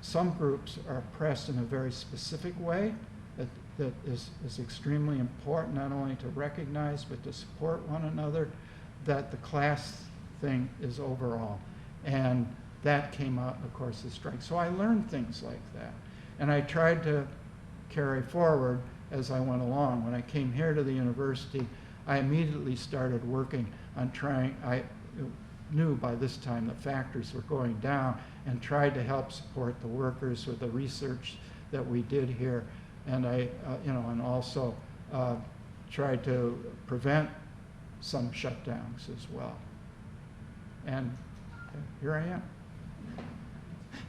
some groups are oppressed in a very specific way that is extremely important, not only to recognize but to support one another, that the class thing is overall. And that came out, of course, the strike. So I learned things like that. And I tried to carry forward as I went along. When I came here to the university, I immediately started working on trying, I knew by this time that factories were going down, and tried to help support the workers with the research that we did here. And I, and also tried to prevent some shutdowns as well. And here I am.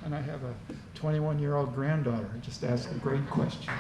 And I have a 21-year-old granddaughter who just asked a great question.